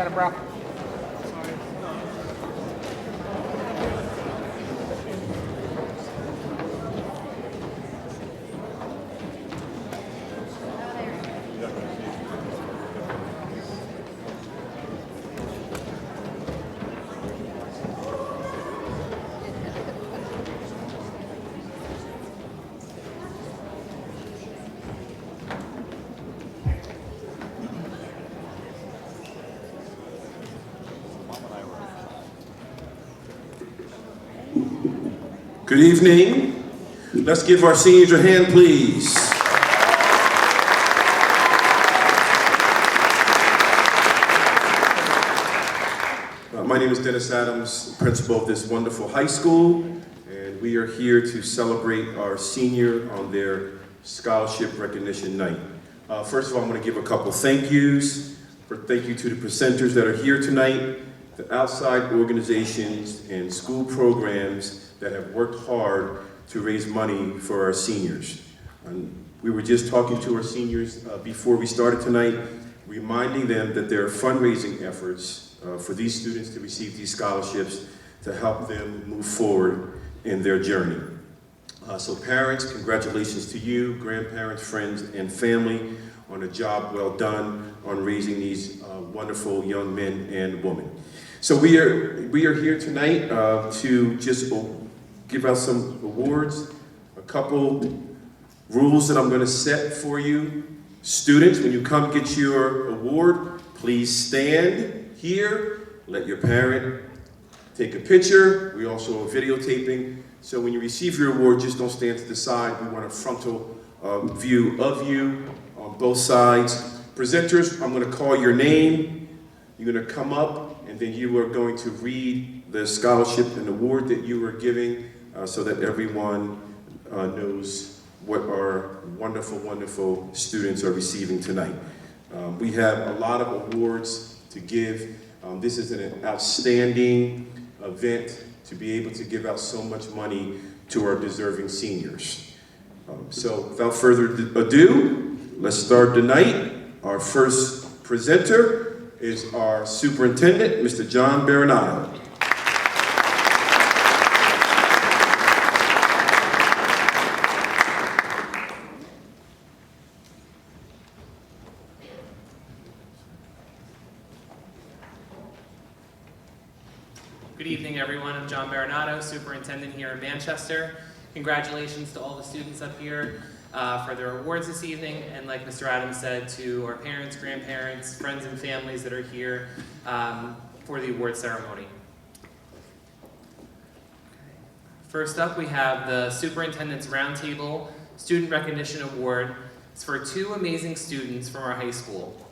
got it, bro. Good evening. Let's give our seniors a hand, please. My name is Dennis Adams, principal of this wonderful high school, and we are here to celebrate our senior on their scholarship recognition night. First of all, I'm going to give a couple thank yous. Thank you to the presenters that are here tonight, the outside organizations and school programs that have worked hard to raise money for our seniors. We were just talking to our seniors before we started tonight, reminding them that there are fundraising efforts for these students to receive these scholarships to help them move forward in their journey. So parents, congratulations to you, grandparents, friends, and family on a job well done on raising these wonderful young men and women. So we are here tonight to just give out some awards, a couple rules that I'm going to set for you. Students, when you come get your award, please stand here, let your parent take a picture. We also are videotaping, so when you receive your award, just don't stand to the side. We want a frontal view of you on both sides. Presenters, I'm going to call your name. You're going to come up, and then you are going to read the scholarship and award that you are giving so that everyone knows what our wonderful, wonderful students are receiving tonight. We have a lot of awards to give. This is an outstanding event to be able to give out so much money to our deserving seniors. So without further ado, let's start the night. Our first presenter is our superintendent, Mr. John Baronato. Good evening, everyone. I'm John Baronato, superintendent here in Manchester. Congratulations to all the students up here for their awards this evening, and like Mr. Adams said, to our parents, grandparents, friends, and families that are here for the award ceremony. First up, we have the Superintendent's Roundtable Student Recognition Award. It's for two amazing students from our high school,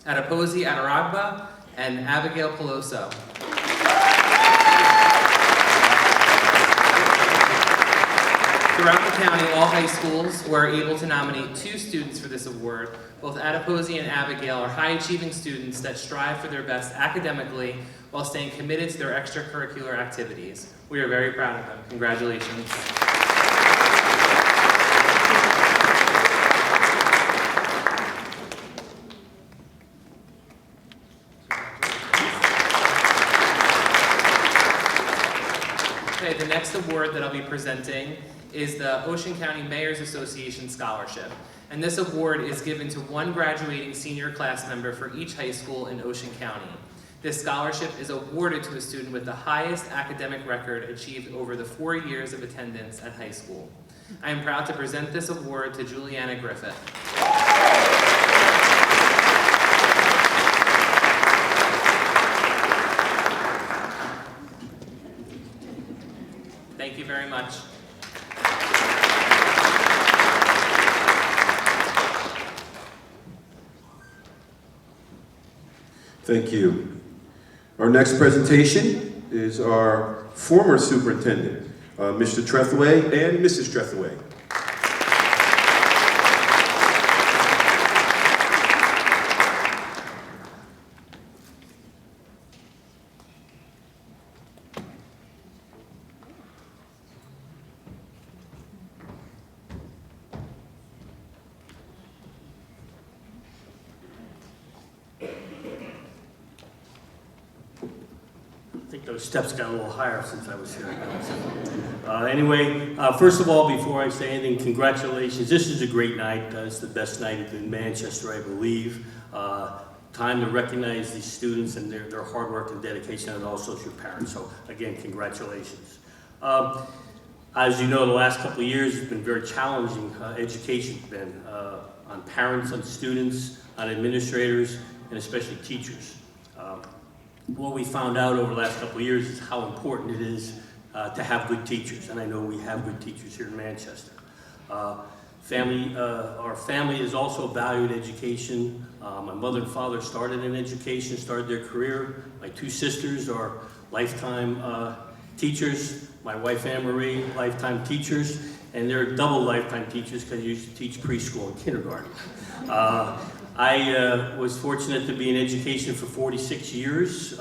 Adiposi Adaragba and Abigail Peloso. Throughout the county, all high schools were able to nominate two students for this award. Both Adiposi and Abigail are high-achieving students that strive for their best academically while staying committed to their extracurricular activities. We are very proud of them. Congratulations. Okay, the next award that I'll be presenting is the Ocean County Mayor's Association Scholarship. And this award is given to one graduating senior class member for each high school in Ocean County. This scholarship is awarded to a student with the highest academic record achieved over the 4 years of attendance at high school. I am proud to present this award to Juliana Griffith. Thank you very much. Thank you. Our next presentation is our former superintendent, Mr. Trethewey and Mrs. Trethewey. those steps got a little higher since I was here. Anyway, first of all, before I say anything, congratulations. This is a great night. It's the best night in Manchester, I believe. Time to recognize these students and their hard work and dedication, and also your parents. So again, congratulations. As you know, the last couple of years has been very challenging. Education's been on parents, on students, on administrators, and especially teachers. What we found out over the last couple of years is how important it is to have good teachers, and I know we have good teachers here in Manchester. Our family is also valued education. My mother and father started in education, started their career. My two sisters are lifetime teachers. My wife, Anne-Marie, lifetime teachers, and they're double lifetime teachers because I used to teach preschool and kindergarten. I was fortunate to be in education for 46 years.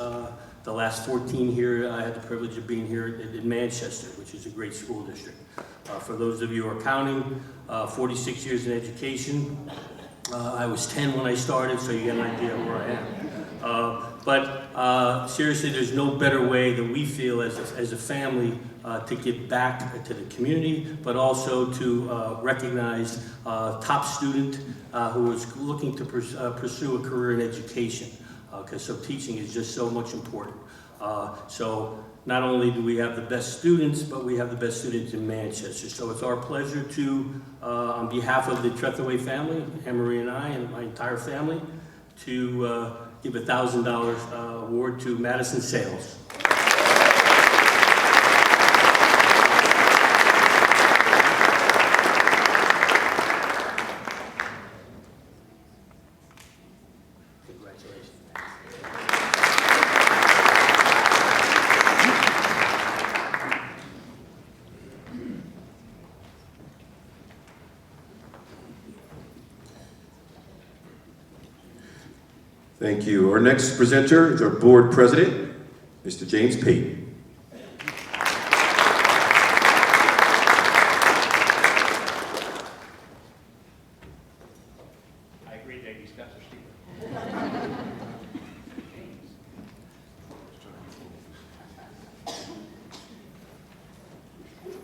The last 14 here, I had the privilege of being here in Manchester, which is a great school district. For those of you who are counting, 46 years in education. I was 10 when I started, so you get an idea of where I am. Seriously, there's no better way that we feel as a family to give back to the community, but also to recognize a top student who is looking to pursue a career in education, because teaching is just so much important. So not only do we have the best students, but we have the best students in Manchester. So it's our pleasure to, on behalf of the Trethewey family, Anne-Marie and I, and my entire family, to give a $1,000 award to Madison Sales. Congratulations. Thank you. Our next presenter is our board president, Mr. James Payton. I agree, J.D. Spencer, Steve.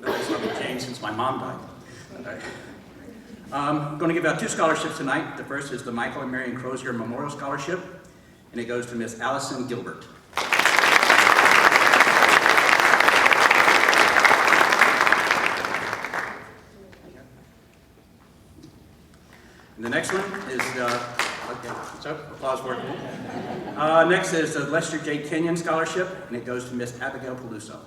I've James since my mom died. I'm going to give out 2 scholarships tonight. The first is the Michael and Marion Crozier Memorial Scholarship, and it goes to Miss Allison Gilbert. And the next one is, okay, so applause for it. Next is the Lester J. Kenyon Scholarship, and it goes to Miss Abigail Peluso.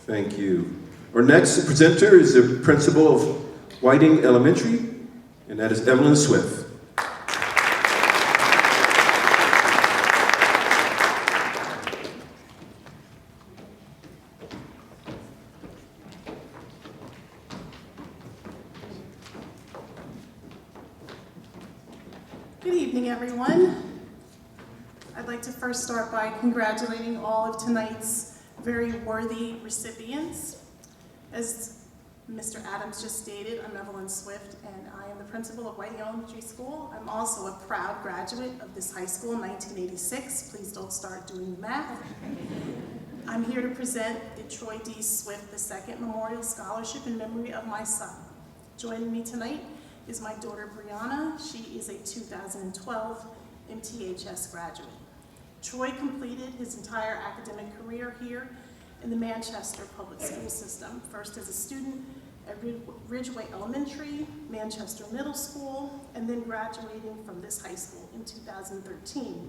Thank you. Our next presenter is the principal of Whiting Elementary, and that is Evelyn Swift. Good evening, everyone. I'd like to first start by congratulating all of tonight's very worthy recipients. As Mr. Adams just stated, I'm Evelyn Swift, and I am the principal of Whiting Elementary School. I'm also a proud graduate of this high school in 1986. Please don't start doing the math. I'm here to present the Troy D. Swift II Memorial Scholarship in memory of my son. Joining me tonight is my daughter Brianna. She is a 2012 MTHS graduate. Troy completed his entire academic career here in the Manchester public school system, first as a student at Ridgeway Elementary, Manchester Middle School, and then graduating from this high school in 2013.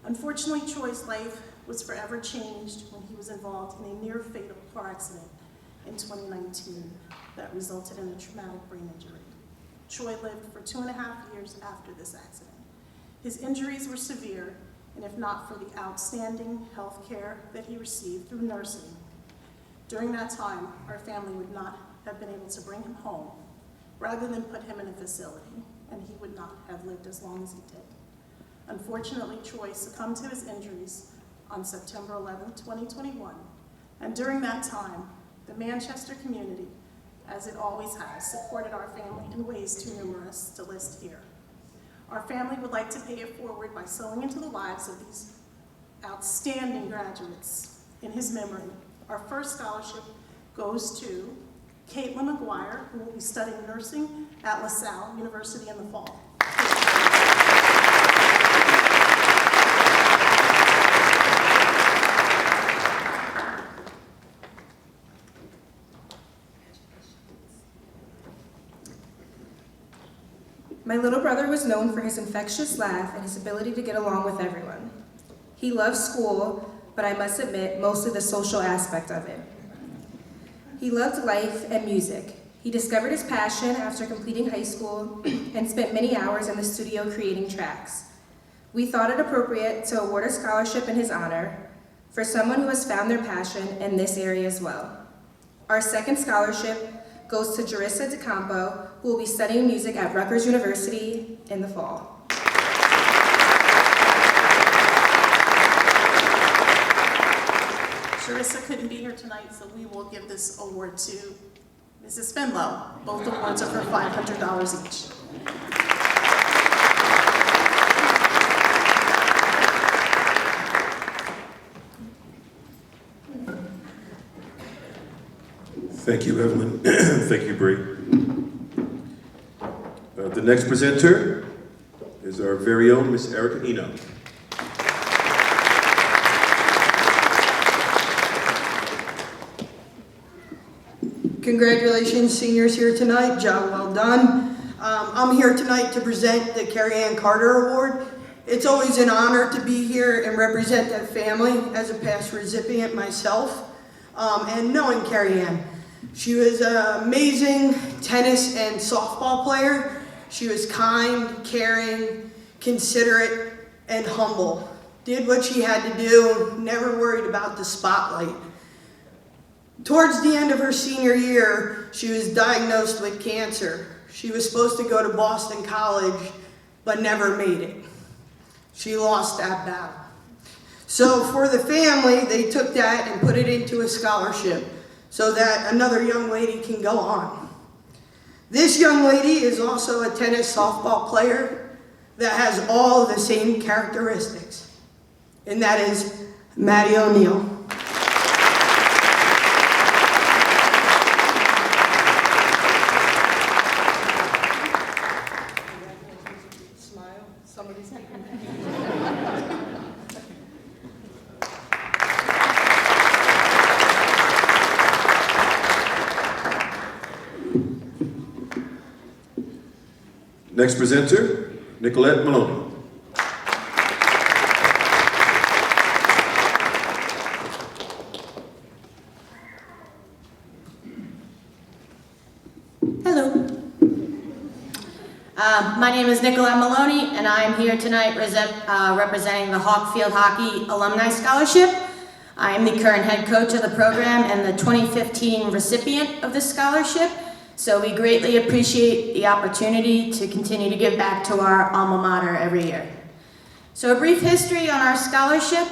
Unfortunately, Troy's life was forever changed when he was involved in a near-fatal car accident in 2019 that resulted in a traumatic brain injury. Troy lived for 2.5 years after this accident. His injuries were severe, and if not for the outstanding health care that he received through nursing, during that time, our family would not have been able to bring him home, rather than put him in a facility, and he would not have lived as long as he did. Unfortunately, Troy succumbed to his injuries on September 11, 2021. And during that time, the Manchester community, as it always has, supported our family in ways too numerous to list here. Our family would like to pay it forward by sowing into the lives of these outstanding graduates in his memory. Our first scholarship goes to Caitlin McGuire, who will be studying nursing at LaSalle University in the fall. My little brother was known for his infectious laugh and his ability to get along with everyone. He loved school, but I must admit, mostly the social aspect of it. He loved life and music. He discovered his passion after completing high school and spent many hours in the studio creating tracks. We thought it appropriate to award a scholarship in his honor for someone who has found their passion in this area as well. Our second scholarship goes to Jarissa DeCampo, who will be studying music at Rutgers University in the fall. Jarissa couldn't be here tonight, so we will give this award to Mrs. Finlow. Both awards are for $500 each. Thank you, Evelyn. Thank you, Bree. The next presenter is our very own Miss Erica Eno. Congratulations, seniors here tonight. Job well done. I'm here tonight to present the Carrie Ann Carter Award. It's always an honor to be here and represent that family as a past recipient myself. And knowing Carrie Ann, she was an amazing tennis and softball player. She was kind, caring, considerate, and humble. Did what she had to do, never worried about the spotlight. Towards the end of her senior year, she was diagnosed with cancer. She was supposed to go to Boston College, but never made it. She lost that battle. So for the family, they took that and put it into a scholarship so that another young lady can go on. This young lady is also a tennis softball player that has all of the same characteristics, and that is Maddie O'Neill. Smile, somebody's Next presenter, Nicolette Maloney. Hello. My name is Nicolette Maloney, and I am here tonight representing the Hawk Field Hockey Alumni Scholarship. I am the current head coach of the program and the 2015 recipient of this scholarship, so we greatly appreciate the opportunity to continue to give back to our alma mater every year. So a brief history on our scholarship.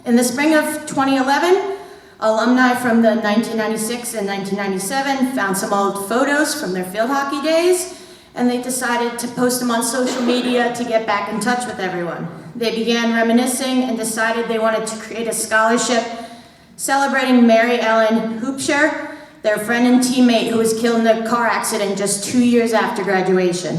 In the spring of 2011, alumni from the 1996 and 1997 found some old photos from their field hockey days, and they decided to post them on social media to get back in touch with everyone. They began reminiscing and decided they wanted to create a scholarship celebrating Mary Ellen Hoopshire, their friend and teammate who was killed in a car accident just 2 years after graduation.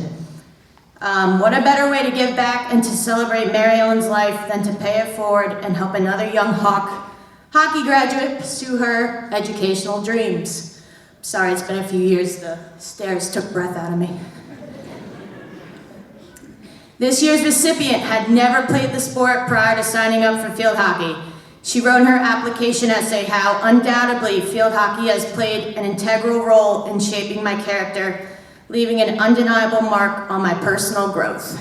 What a better way to give back and to celebrate Mary Ellen's life than to pay it forward and help another young hockey graduate pursue her educational dreams. Sorry, it's been a few years. The stares took breath out of me. This year's recipient had never played the sport prior to signing up for field hockey. She wrote in her application essay how undoubtedly field hockey has played an integral role in shaping my character, leaving an undeniable mark on my personal growth.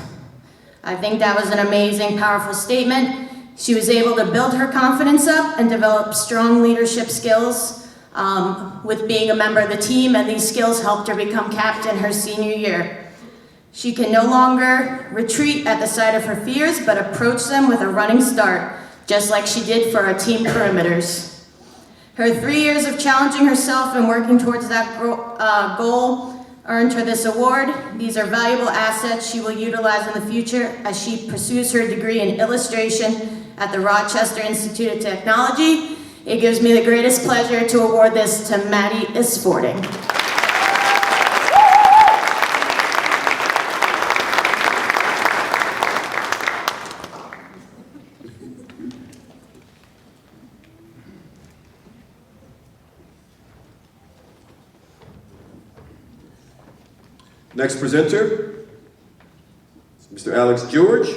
I think that was an amazing, powerful statement. She was able to build her confidence up and develop strong leadership skills with being a member of the team, and these skills helped her become captain her senior year. She can no longer retreat at the sight of her fears, but approach them with a running start, just like she did for our team perimeters. Her 3 years of challenging herself and working towards that goal earned her this award. These are valuable assets she will utilize in the future as she pursues her degree in illustration at the Rochester Institute of Technology. It gives me the greatest pleasure to award this to Maddie Isfording. Next presenter is Mr. Alex George.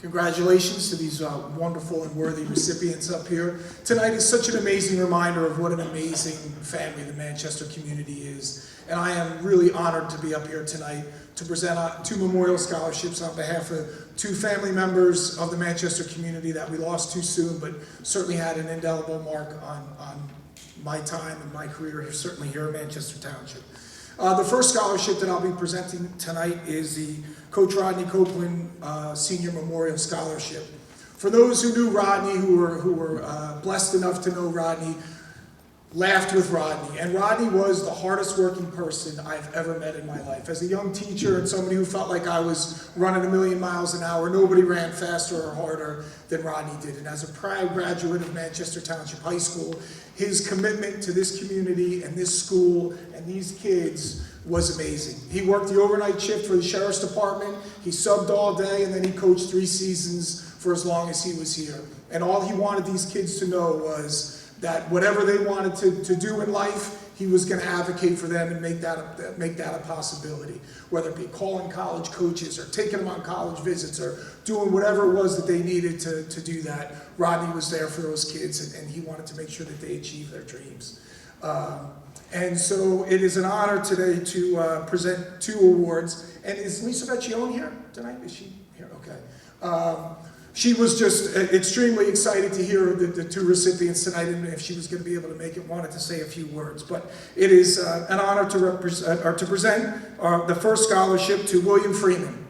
Congratulations to these wonderful and worthy recipients up here. Tonight is such an amazing reminder of what an amazing family the Manchester community is. And I am really honored to be up here tonight to present 2 memorial scholarships on behalf of 2 family members of the Manchester community that we lost too soon, but certainly had an indelible mark on my time and my career, certainly here at Manchester Township. The first scholarship that I'll be presenting tonight is the Coach Rodney Copeland Senior Memorial Scholarship. For those who knew Rodney, who were blessed enough to know Rodney, laughed with Rodney. And Rodney was the hardest working person I've ever met in my life. As a young teacher and somebody who felt like I was running a million miles an hour, nobody ran faster or harder than Rodney did. And as a proud graduate of Manchester Township High School, his commitment to this community and this school and these kids was amazing. He worked the overnight shift for the Sheriff's Department. He subbed all day, and then he coached 3 seasons for as long as he was here. And all he wanted these kids to know was that whatever they wanted to do in life, he was going to advocate for them and make that a possibility. Whether it be calling college coaches or taking them on college visits or doing whatever it was that they needed to do that, Rodney was there for those kids, and he wanted to make sure that they achieved their dreams. And so it is an honor today to present 2 awards. And is Lisa Vecchione here tonight? Is she here? Okay. She was just extremely excited to hear the 2 recipients tonight, and if she was going to be able to make it, wanted to say a few words. But it is an honor to present the first scholarship to William Freeman.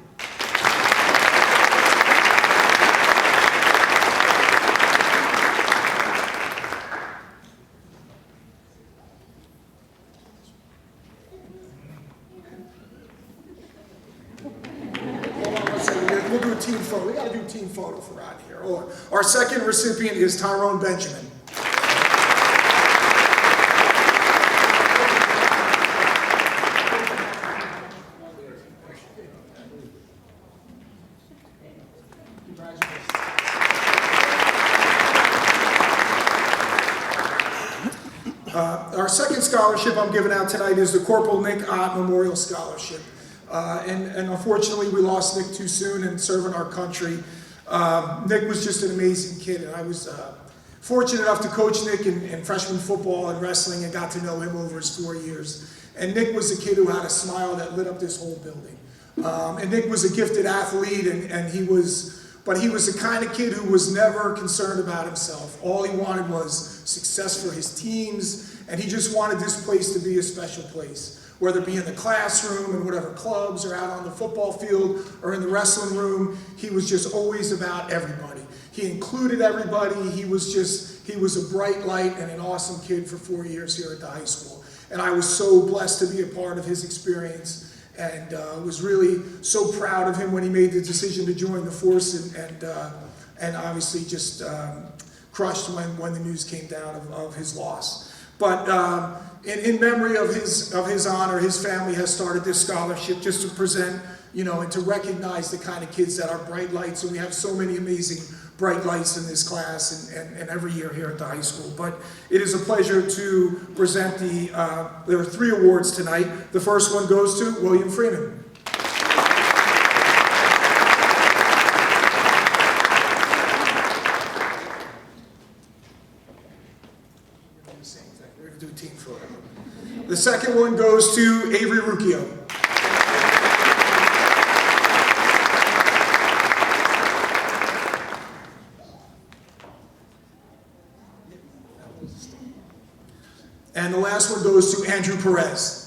We'll do a team photo. We got to do a team photo for Rod here. Our second recipient is Tyrone Benjamin. Our second scholarship I'm giving out tonight is the Corporal Nick Ott Memorial Scholarship. And unfortunately, we lost Nick too soon in serving our country. Nick was just an amazing kid, and I was fortunate enough to coach Nick in freshman football and wrestling and got to know him over his 4 years. And Nick was a kid who had a smile that lit up this whole building. And Nick was a gifted athlete, but he was the kind of kid who was never concerned about himself. All he wanted was success for his teams, and he just wanted this place to be a special place. Whether it be in the classroom, in whatever clubs, or out on the football field, or in the wrestling room, he was just always about everybody. He included everybody. He was a bright light and an awesome kid for 4 years here at the high school. And I was so blessed to be a part of his experience, and was really so proud of him when he made the decision to join the force, and obviously just crushed when the news came down of his loss. But in memory of his honor, his family has started this scholarship just to present, and to recognize the kind of kids that are bright lights. And we have so many amazing bright lights in this class and every year here at the high school. But it is a pleasure to present there are 3 awards tonight. The first one goes to William Freeman. We're going to do a team photo. The second one goes to Avery Rucchio. next one goes to Andrew Perez.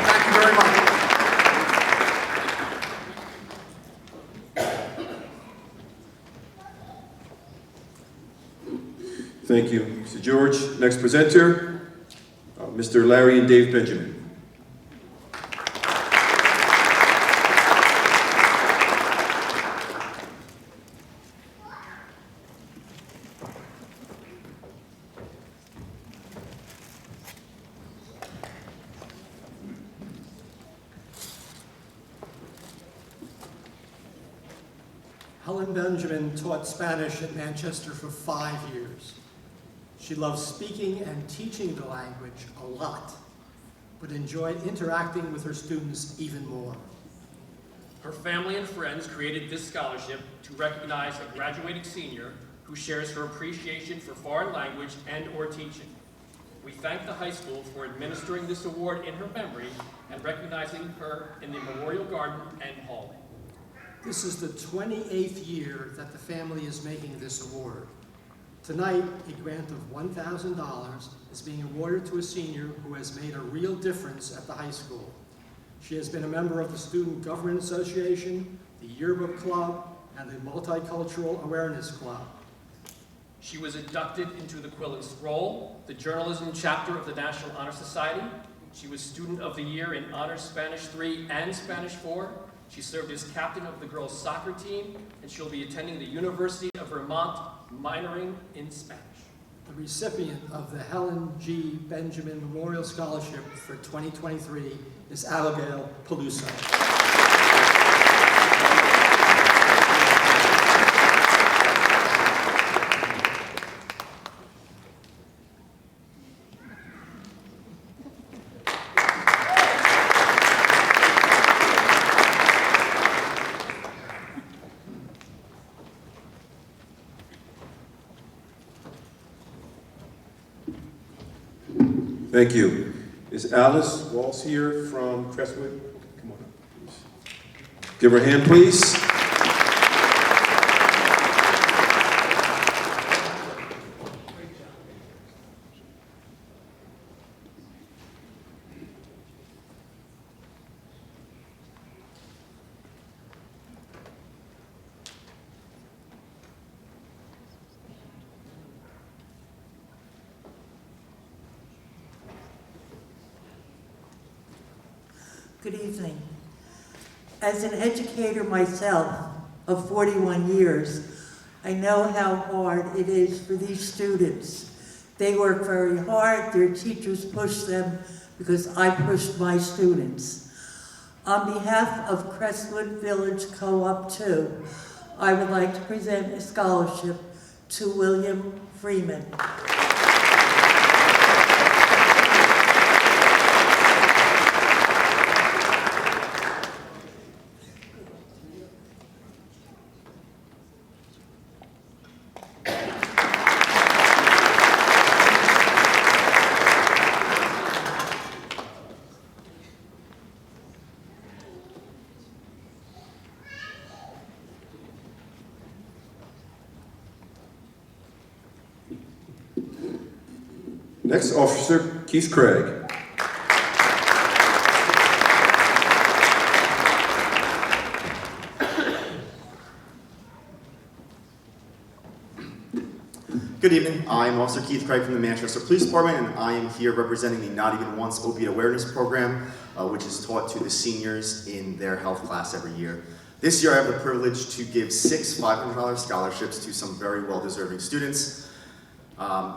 Thank you very much. Thank you, Mr. George. Next presenter, Mr. Larry and Dave Benjamin. Helen Benjamin taught Spanish at Manchester for 5 years. She loved speaking and teaching the language a lot, but enjoyed interacting with her students even more. Her family and friends created this scholarship to recognize a graduating senior who shares her appreciation for foreign language and/or teaching. We thank the high school for administering this award in her memory and recognizing her in the Memorial Garden and Hall. This is the 28th year that the family is making this award. Tonight, a grant of $1,000 is being awarded to a senior who has made a real difference at the high school. She has been a member of the Student Government Association, the Yearbook Club, and the Multicultural Awareness Club. She was inducted into the Quillen's Roll, the journalism chapter of the National Honor Society. She was Student of the Year in Honors Spanish 3 and Spanish 4. She served as captain of the girls' soccer team, and she'll be attending the University of Vermont, minoring in Spanish. The recipient of the Helen G. Benjamin Memorial Scholarship for 2023 is Abigail Peluso. Thank you. Is Alice Walsh here from Crestwood? Come on up, please. Give her a hand, please. Good evening. As an educator myself of 41 years, I know how hard it is for these students. They work very hard, their teachers push them because I pushed my students. On behalf of Crestwood Village Co-op 2, I would like to present a scholarship to William Freeman. Next, Officer Keith Craig. Good evening, I'm Officer Keith Craig from the Manchester Police Department, and I am here representing the Not Even Once Opiate Awareness Program, which is taught to the seniors in their health class every year. This year I have the privilege to give 6 $500 scholarships to some very well-deserving students.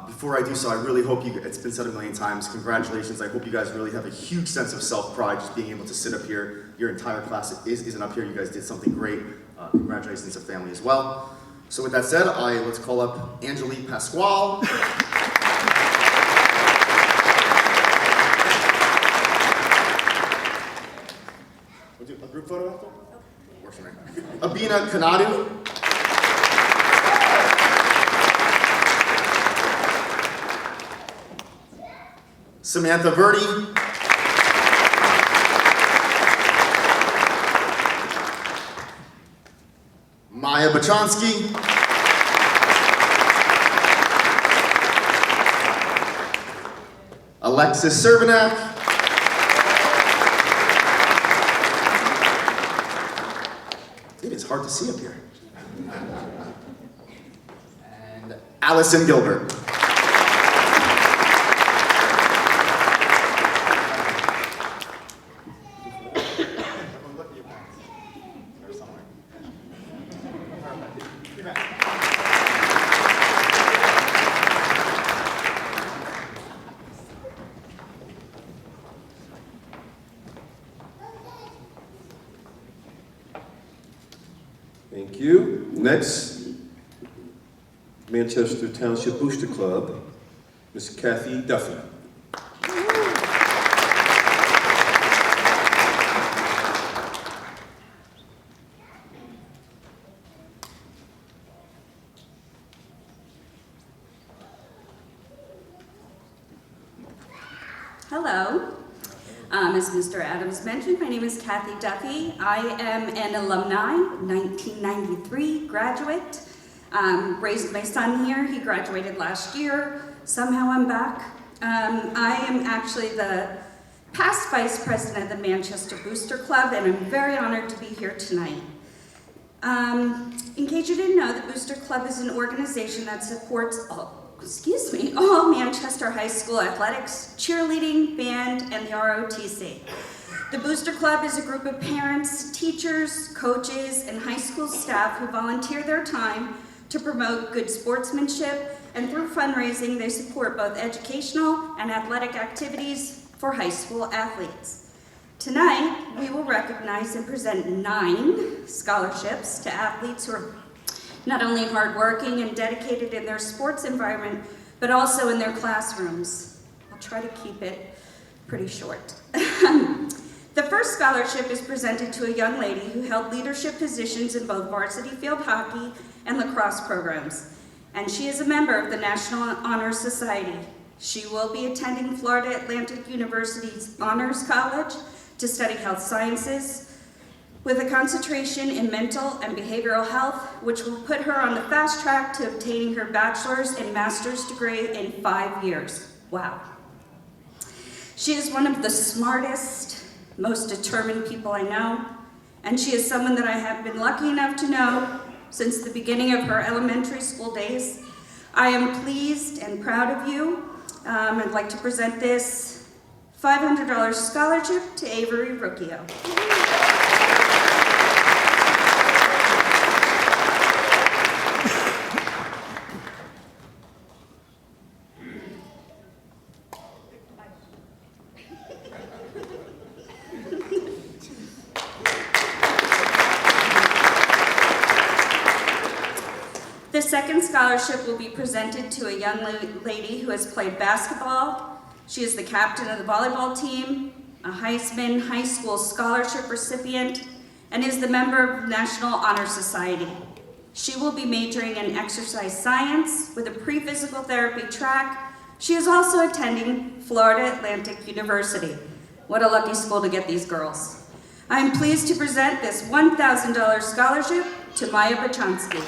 Before I do so, I really hope it's been said a million times, congratulations. I hope you guys really have a huge sense of self-pride just being able to sit up here. Your entire class isn't up here, you guys did something great. Congratulations to family as well. So with that said, let's call up Angelique Pasquale. We'll do a group photo after? Works for me. Abina Kanadu. Samantha Verdi. Maya Bachonsky, Alexis Cervenak, it is hard to see up here, and Allison Gilbert. Thank you. Next, Manchester Township Booster Club, Ms. Kathy Duffy. Hello. As Mr. Adams mentioned, my name is Kathy Duffy. I am an alumni, 1993 graduate. Raised my son here. He graduated last year. Somehow I'm back. I am actually the past vice president of the Manchester Booster Club, and I'm very honored to be here tonight. In case you didn't know, the Booster Club is an organization that supports all Manchester High School athletics, cheerleading, band, and the ROTC. The Booster Club is a group of parents, teachers, coaches, and high school staff who volunteer their time to promote good sportsmanship, and through fundraising, they support both educational and athletic activities for high school athletes. Tonight, we will recognize and present 9 scholarships to athletes who are not only hardworking and dedicated in their sports environment, but also in their classrooms. I'll try to keep it pretty short. The first scholarship is presented to a young lady who held leadership positions in both varsity field hockey and lacrosse programs, and she is a member of the National Honor Society. She will be attending Florida Atlantic University's Honors College to study health sciences, with a concentration in mental and behavioral health, which will put her on the fast track to obtaining her bachelor's and master's degree in 5 years. Wow. She is one of the smartest, most determined people I know, and she is someone that I have been lucky enough to know since the beginning of her elementary school days. I am pleased and proud of you. I'd like to present this $500 scholarship to Avery Rucchio. The second scholarship will be presented to a young lady who has played basketball. She is the captain of the volleyball team, a Heisman High School Scholarship recipient, and is the member of the National Honor Society. She will be majoring in exercise science with a pre-physical therapy track. She is also attending Florida Atlantic University. What a lucky school to get these girls. I am pleased to present this $1,000 scholarship to Maya Bachonsky.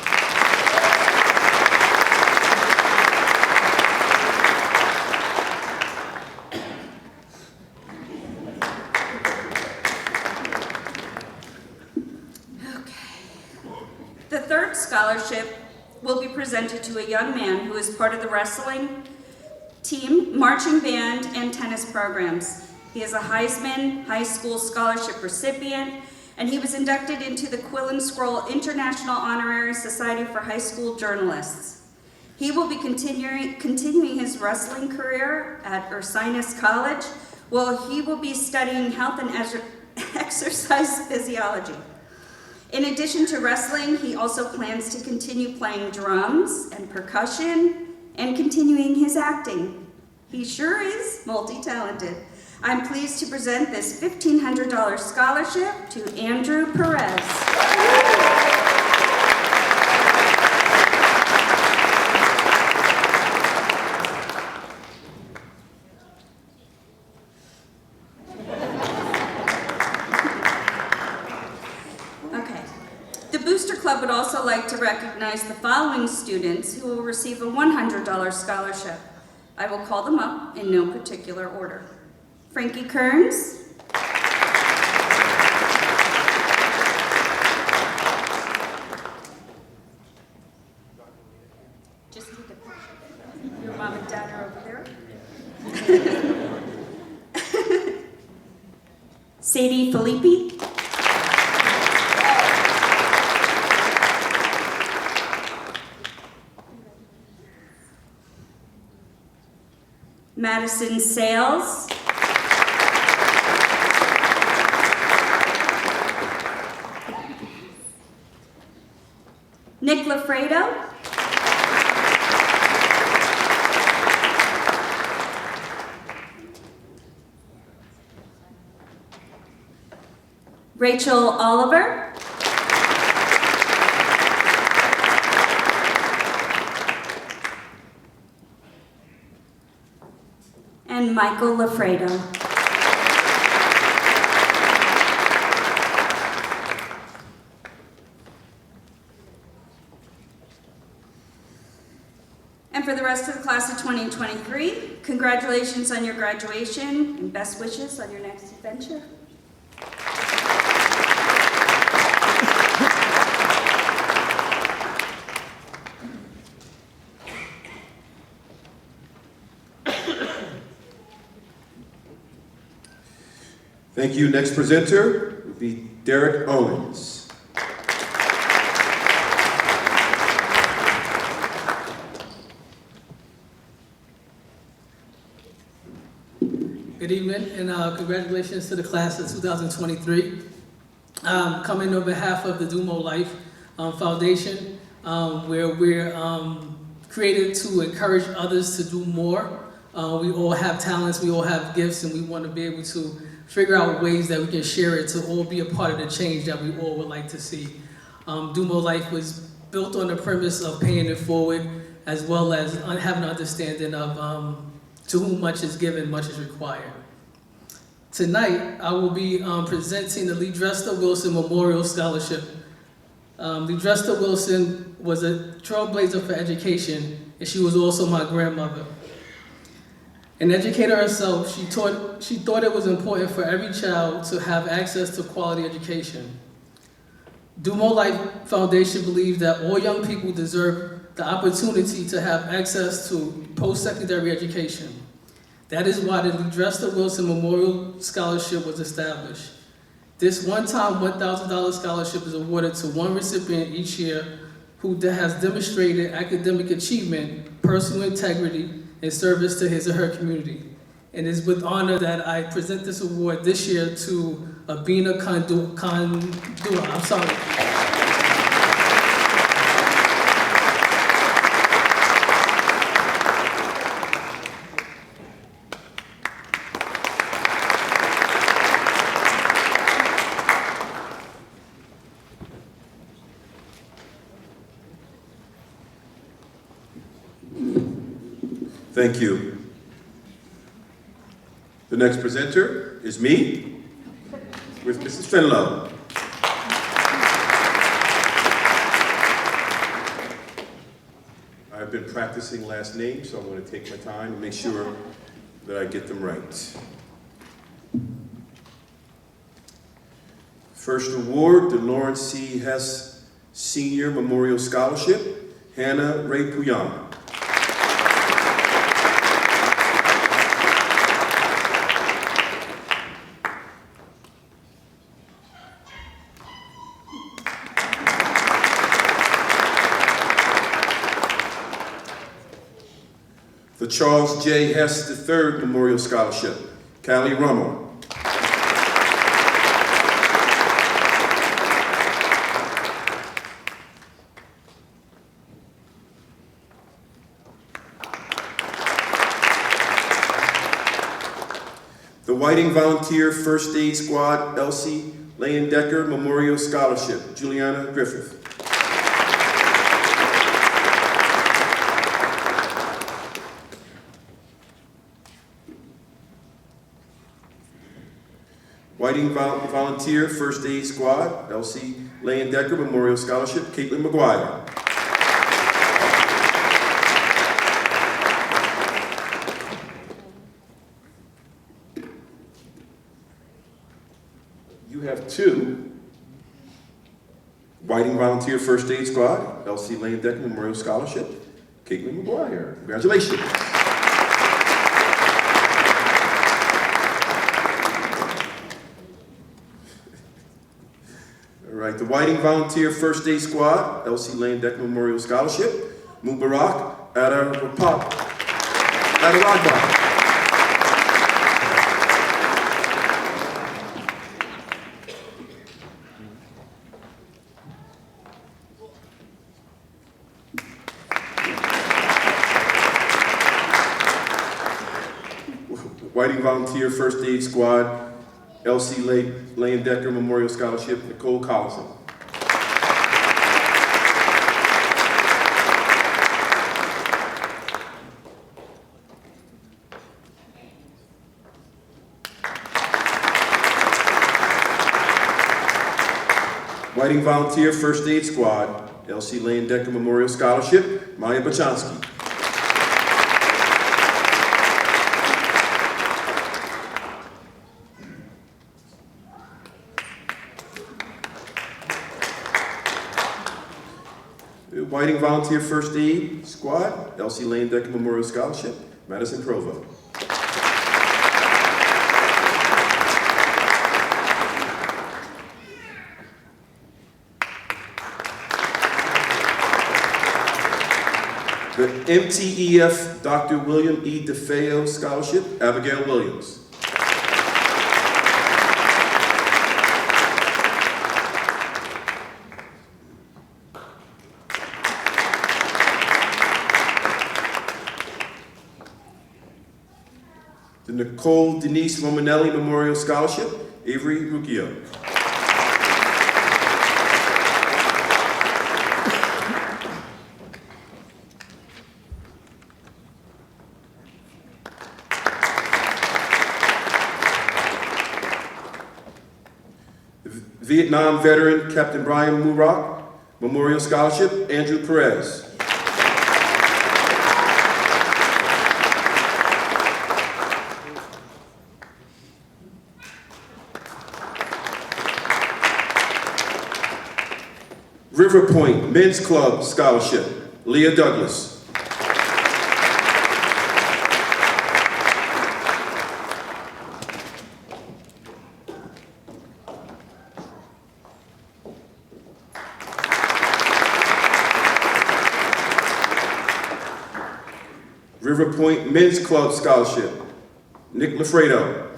The third scholarship will be presented to a young man who is part of the wrestling team, marching band, and tennis programs. He is a Heisman High School Scholarship recipient, and he was inducted into the Quill and Scroll International Honorary Society for High School Journalists. He will be continuing his wrestling career at Ursinus College, where he will be studying health and exercise physiology. In addition to wrestling, he also plans to continue playing drums and percussion and continuing his acting. He sure is multi-talented. I'm pleased to present this $1,500 scholarship to Andrew Perez. club would also like to recognize the following students who will receive a $100 scholarship. I will call them up in no particular order. Frankie Kearns, just take a picture. Your mom and dad are over there. Sadie Filippi, Madison Sales, Nick Lafredo, Rachel Oliver, and Michael Lafredo. And for the rest of the class of 2023, congratulations on your graduation and best wishes on your next adventure. Thank you. Next presenter will be Derek Owens. Good evening, and congratulations to the class of 2023. Coming on behalf of the Dumo Life Foundation, where we're created to encourage others to do more. We all have talents, we all have gifts, and we want to be able to figure out ways that we can share it to all be a part of the change that we all would like to see. Dumo Life was built on the premise of paying it forward, as well as having an understanding of to whom much is given, much is required. Tonight, I will be presenting the Lee Dresta Wilson Memorial Scholarship. Lee Dresta Wilson was a trailblazer for education, and she was also my grandmother. An educator herself, she thought it was important for every child to have access to quality education. Dumo Life Foundation believes that all young people deserve the opportunity to have access to post-secondary education. That is why the Lee Dresta Wilson Memorial Scholarship was established. This one-time $1,000 scholarship is awarded to one recipient each year who has demonstrated academic achievement, personal integrity, and service to his or her community. And it's with honor that I present this award this year to Abina Kandua. I'm sorry. Thank you. The next presenter is me, with Mrs. Fenlow. I've been practicing last names, so I'm going to take my time and make sure that I get them right. First award, the Lawrence C. Hess Senior Memorial Scholarship, Hannah Ray Puyama. The Charles J. Hess III Memorial Scholarship, Callie Rummel. The Whiting Volunteer First Aid Squad, Elsie Leyendecker Memorial Scholarship, Juliana Griffith. Whiting Volunteer First Aid Squad, Elsie Lane Decker Memorial Scholarship, Caitlin McGuire. You have two Whiting Volunteer First Aid Squad, LC Lane Decker Memorial Scholarship, Caitlin McGuire. Congratulations. All right, the Whiting Volunteer First Aid Squad, LC Lane Decker Memorial Scholarship, Mubarak Adaragba. Whiting Volunteer First Aid Squad, LC Lane Decker Memorial Scholarship, Nicole Collison. Whiting Volunteer First Aid Squad, LC Lane Decker Memorial Scholarship, Maya Bachansky. Whiting Volunteer First Aid Squad, LC Lane Decker Memorial Scholarship, Madison Provo. The MTEF Dr. William E. DeFeo Scholarship, Abigail Williams. The Nicole Denise Romanelli Memorial Scholarship, Avery Rucchio. Vietnam veteran Captain Brian Murak Memorial Scholarship, Andrew Perez. River Point Men's Club Scholarship, Leah Douglas. River Point Men's Club Scholarship, Nick Lafredo.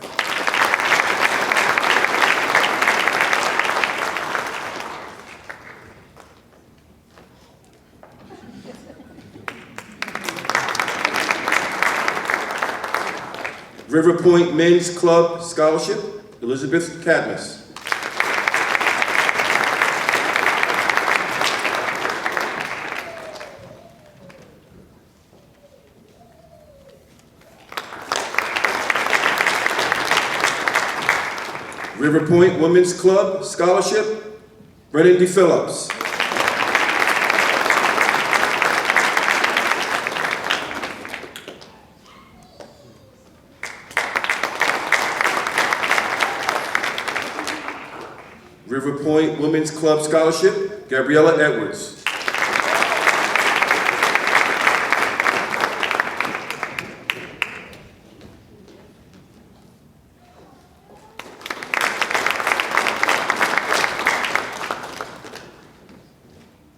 River Point Men's Club Scholarship, Elizabeth Cadmus. River Point Women's Club Scholarship, Brennan D. Phillips. River Point Women's Club Scholarship, Gabriella Edwards.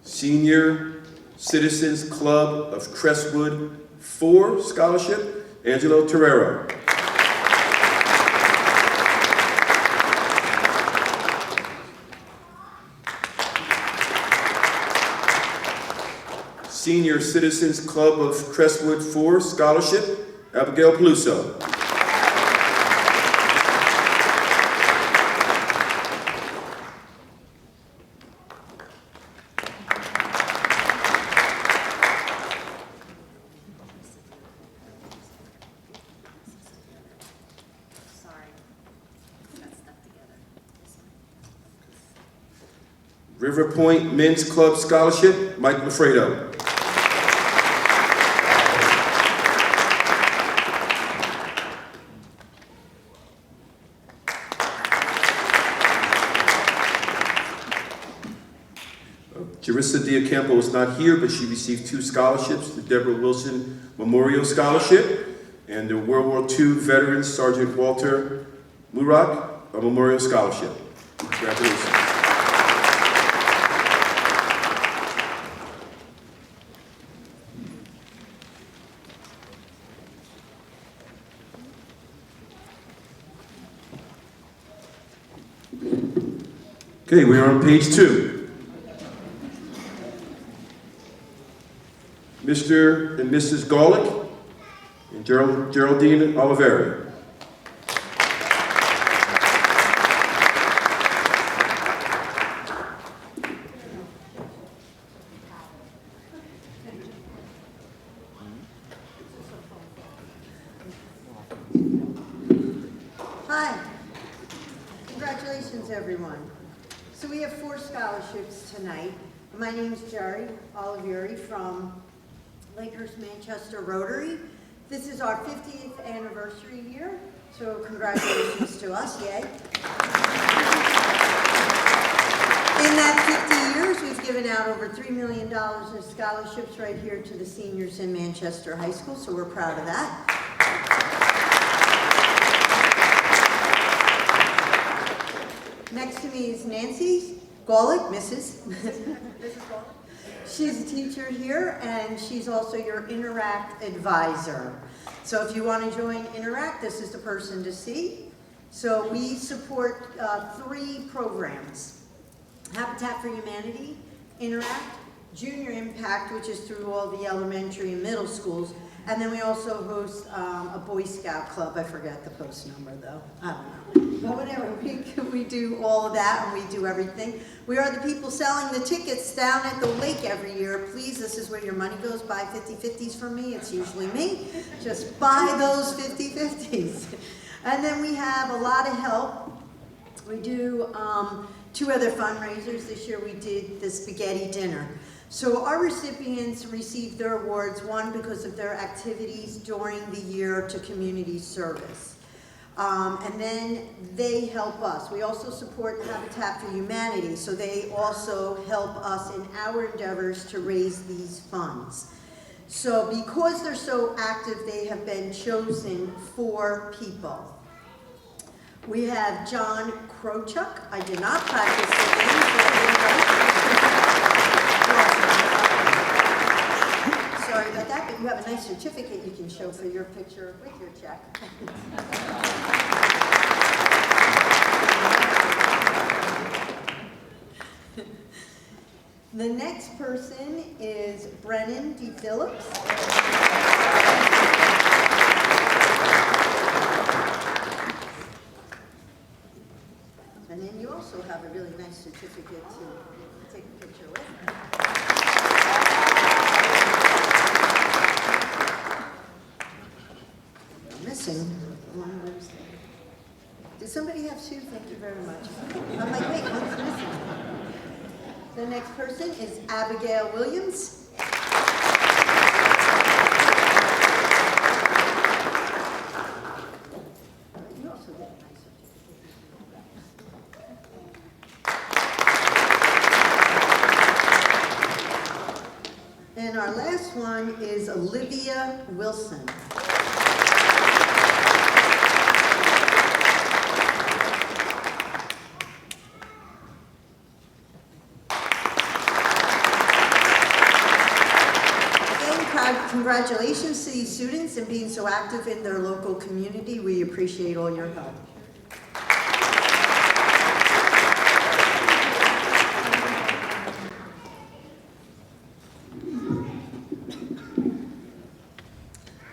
Senior Citizens Club of Crestwood 4 Scholarship, Angelo Terrero. Senior Citizens Club of Crestwood 4 Scholarship, Abigail Peluso. River Point Men's Club Scholarship, Mike Lafredo. Jarissa Diacampo is not here, but she received 2 scholarships, the Deborah Wilson Memorial Scholarship and the World War II veteran Sergeant Walter Murak, a Memorial Scholarship. Congratulations. Okay, we are on page 2. Mr. and Mrs. Golick and Geraldine Oliveri. Hi. Congratulations, everyone. So we have 4 scholarships tonight. My name is Jerry Olivieri from Lakehurst Manchester Rotary. This is our 50th anniversary year, so congratulations to us, yay. In that 50 years, we've given out over $3 million in scholarships right here to the seniors in Manchester High School, so we're proud of that. Next to me is Nancy Golick, Mrs. Golick. She's a teacher here, and she's also your Interact advisor. So if you want to join Interact, this is the person to see. So we support 3 programs: Habitat for Humanity, Interact, Junior Impact, which is through all the elementary and middle schools, and then we also host a Boy Scout club. I forget the post number though, I don't know. But whatever, we do all of that and we do everything. We are the people selling the tickets down at the lake every year. Please, this is where your money goes. Buy 50/50s from me, it's usually me. Just buy those 50/50s. And then we have a lot of help. We do 2 other fundraisers. This year we did the spaghetti dinner. So our recipients receive their awards, one, because of their activities during the year to community service. And then they help us. We also support Habitat for Humanity, so they also help us in our endeavors to raise these funds. So because they're so active, they have been chosen 4 people. We have John Krochuk. I did not practice the name. Sorry about that, but you have a nice certificate you can show for your picture with your check. The next person is Brennan D. Phillips. And then you also have a really nice certificate to take a picture with. I'm missing one of those. Did somebody have 2? Thank you very much. I'm like, wait, one's missing. The next person is Abigail Williams. You also get a nice certificate. And our last one is Olivia Wilson. Congratulations to these students and being so active in their local community. We appreciate all your help.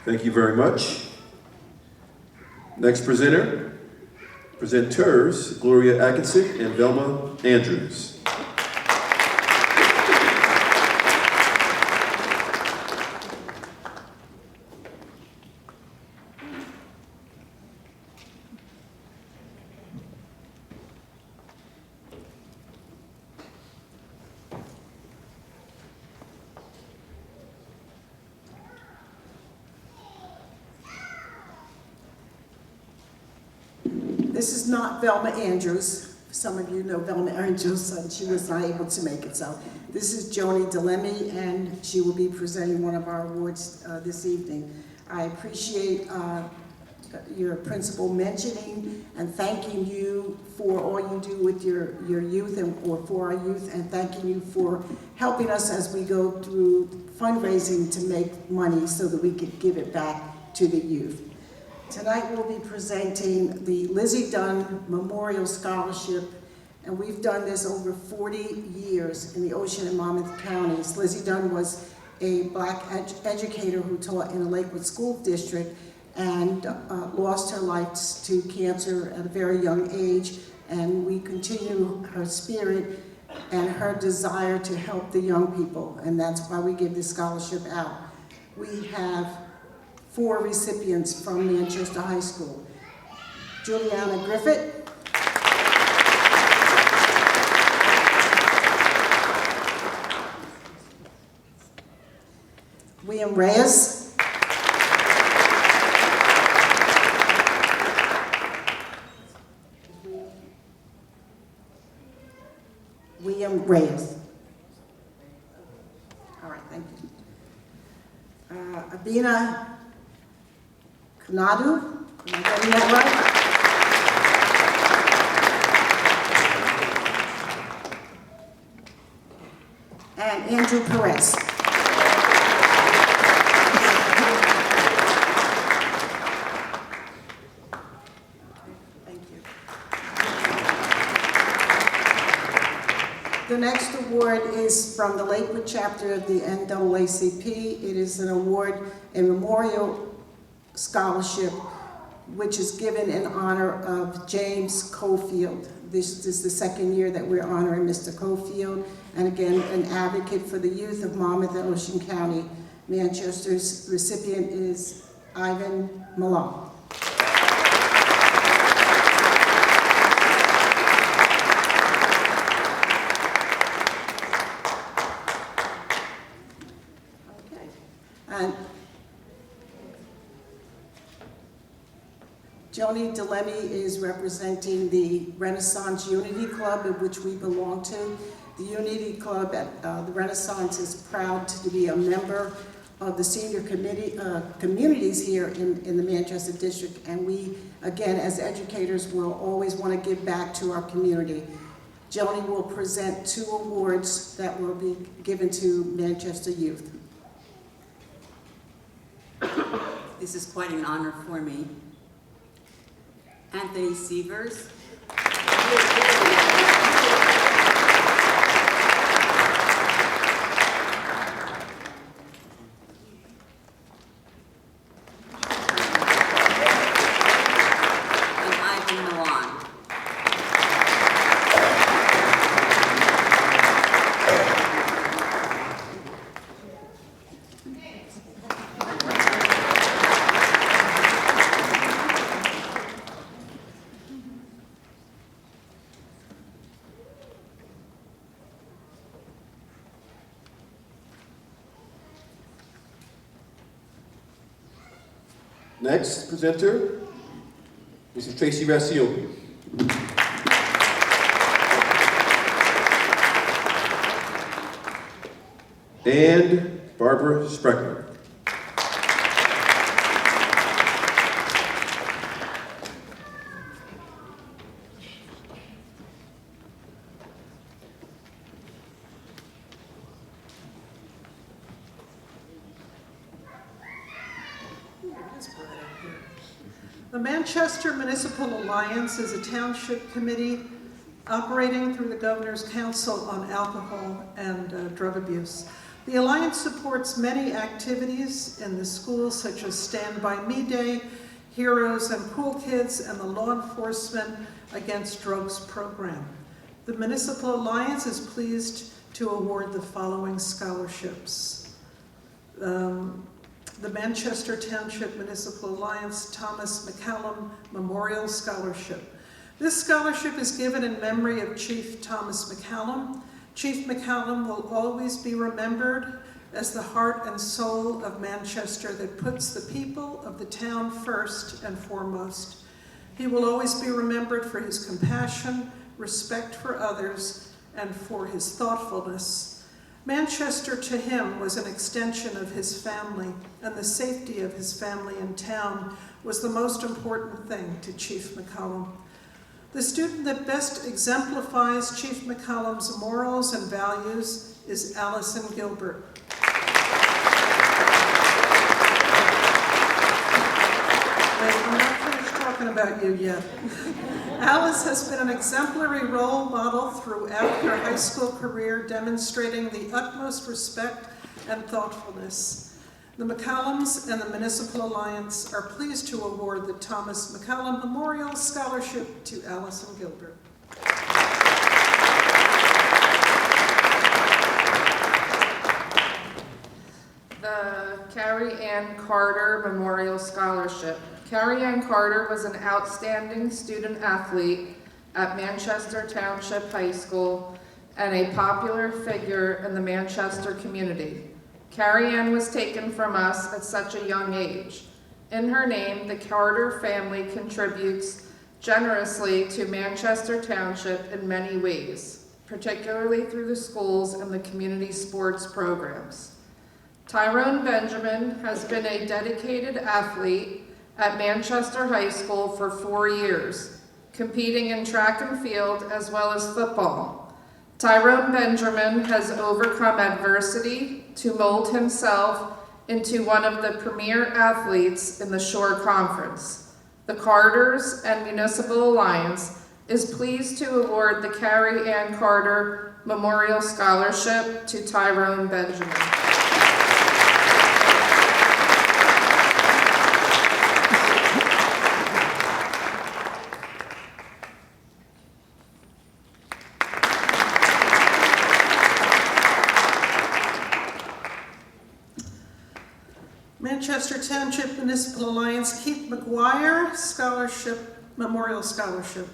Thank you very much. Next presenters, Gloria Atkinson and Velma Andrews. This is not Velma Andrews. Some of you know Velma Andrews, and she was not able to make it. So this is Joni DeLemme, and she will be presenting one of our awards this evening. I appreciate your principal mentioning and thanking you for all you do with your youth or for our youth, and thanking you for helping us as we go through fundraising to make money so that we could give it back to the youth. Tonight we'll be presenting the Lizzie Dunn Memorial Scholarship, and we've done this over 40 years in the Ocean and Monmouth counties. Lizzie Dunn was a black educator who taught in the Lakewood School District and lost her life to cancer at a very young age, and we continue her spirit and her desire to help the young people, and that's why we give this scholarship out. We have 4 recipients from Manchester High School. Juliana Griffith, William Reyes, William Reyes. All right, thank you. Abina Kanadu, am I getting that right? And Andrew Perez. The next award is from the Lakewood chapter of the NAACP. It is an award, a memorial scholarship, which is given in honor of James Cofield. This is the second year that we're honoring Mr. Cofield, and again, an advocate for the youth of Monmouth and Ocean County. Manchester's recipient is Ivan Malone. And Joni DeLemme is representing the Renaissance Unity Club, of which we belong to. The Unity Club at the Renaissance is proud to be a member of the senior communities here in the Manchester District, and we, again, as educators, will always want to give back to our community. Joni will present 2 awards that will be given to Manchester youth. This is quite an honor for me. Anthony Sievers. And Ivan Milan. Next presenter, Mrs. Tracy Rasio. And Barbara Spreckler. The Manchester Municipal Alliance is a township committee operating through the Governor's Council on Alcohol and Drug Abuse. The Alliance supports many activities in the schools, such as Stand By Me Day, Heroes and Cool Kids, and the Law Enforcement Against Drugs program. The Municipal Alliance is pleased to award the following scholarships. The Manchester Township Municipal Alliance Thomas McCallum Memorial Scholarship. This scholarship is given in memory of Chief Thomas McCallum. Chief McCallum will always be remembered as the heart and soul of Manchester that puts the people of the town first and foremost. He will always be remembered for his compassion, respect for others, and for his thoughtfulness. Manchester to him was an extension of his family, and the safety of his family and town was the most important thing to Chief McCollum. The student that best exemplifies Chief McCollum's morals and values is Allison Gilbert. Wait, I'm not finished talking about you yet. Alice has been an exemplary role model throughout her high school career, demonstrating the utmost respect and thoughtfulness. The McCollums and the Municipal Alliance are pleased to award the Thomas McCollum Memorial Scholarship to Allison Gilbert. The Carrie Ann Carter Memorial Scholarship. Carrie Ann Carter was an outstanding student athlete at Manchester Township High School and a popular figure in the Manchester community. Carrie Ann was taken from us at such a young age. In her name, the Carter family contributes generously to Manchester Township in many ways, particularly through the schools and the community sports programs. Tyrone Benjamin has been a dedicated athlete at Manchester High School for 4 years, competing in track and field as well as football. Tyrone Benjamin has overcome adversity to mold himself into one of the premier athletes in the Shore Conference. The Carters and Municipal Alliance is pleased to award the Carrie Ann Carter Memorial Scholarship to Tyrone Benjamin. Manchester Township Municipal Alliance Keith McGuire Memorial Scholarship.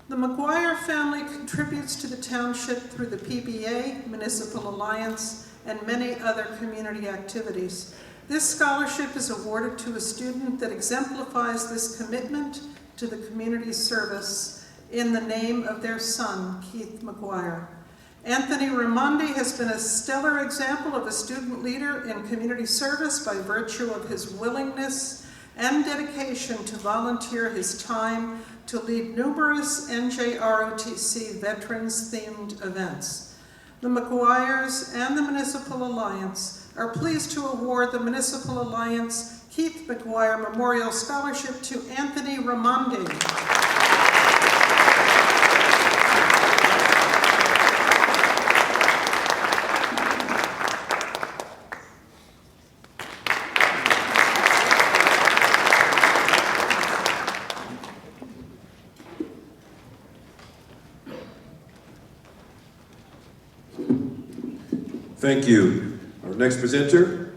The McGuire family contributes to the township through the PBA, Municipal Alliance, and many other community activities. This scholarship is awarded to a student that exemplifies this commitment to the community service in the name of their son, Keith McGuire. Anthony Raimondi has been a stellar example of a student leader in community service by virtue of his willingness and dedication to volunteer his time to lead numerous NJROTC veterans-themed events. The McGuires and the Municipal Alliance are pleased to award the Municipal Alliance Keith McGuire Memorial Scholarship to Anthony Raimondi. Thank you. Our next presenter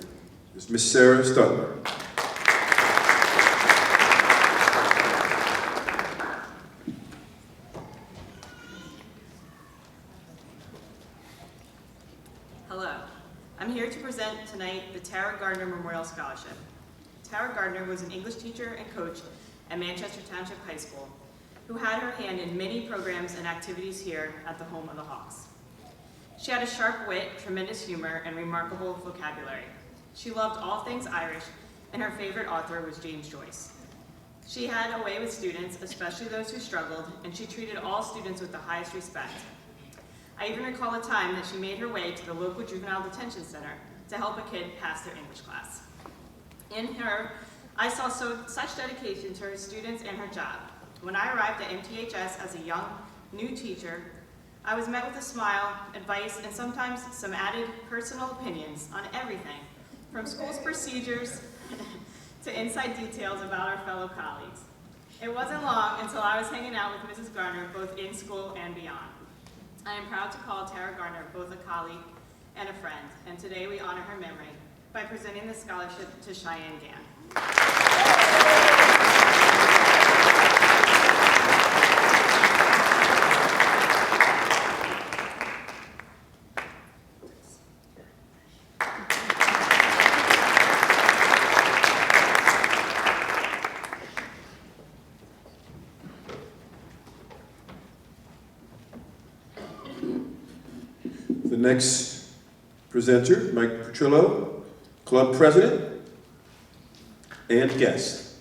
is Miss Sarah Stutler. Hello. I'm here to present tonight the Tara Gardner Memorial Scholarship. Tara Gardner was an English teacher and coach at Manchester Township High School who had her hand in many programs and activities here at the home of the Hawks. She had a sharp wit, tremendous humor, and remarkable vocabulary. She loved all things Irish, and her favorite author was James Joyce. She had a way with students, especially those who struggled, and she treated all students with the highest respect. I even recall a time that she made her way to the local juvenile detention center to help a kid pass their English class. In her, I saw such dedication to her students and her job. When I arrived at MTHS as a young, new teacher, I was met with a smile, advice, and sometimes some added personal opinions on everything, from school's procedures to inside details about our fellow colleagues. It wasn't long until I was hanging out with Mrs. Garner, both in school and beyond. I am proud to call Tara Garner both a colleague and a friend, and today we honor her memory by presenting the scholarship to Cheyenne Gann. The next presenter, Mike Petrillo, club president and guest.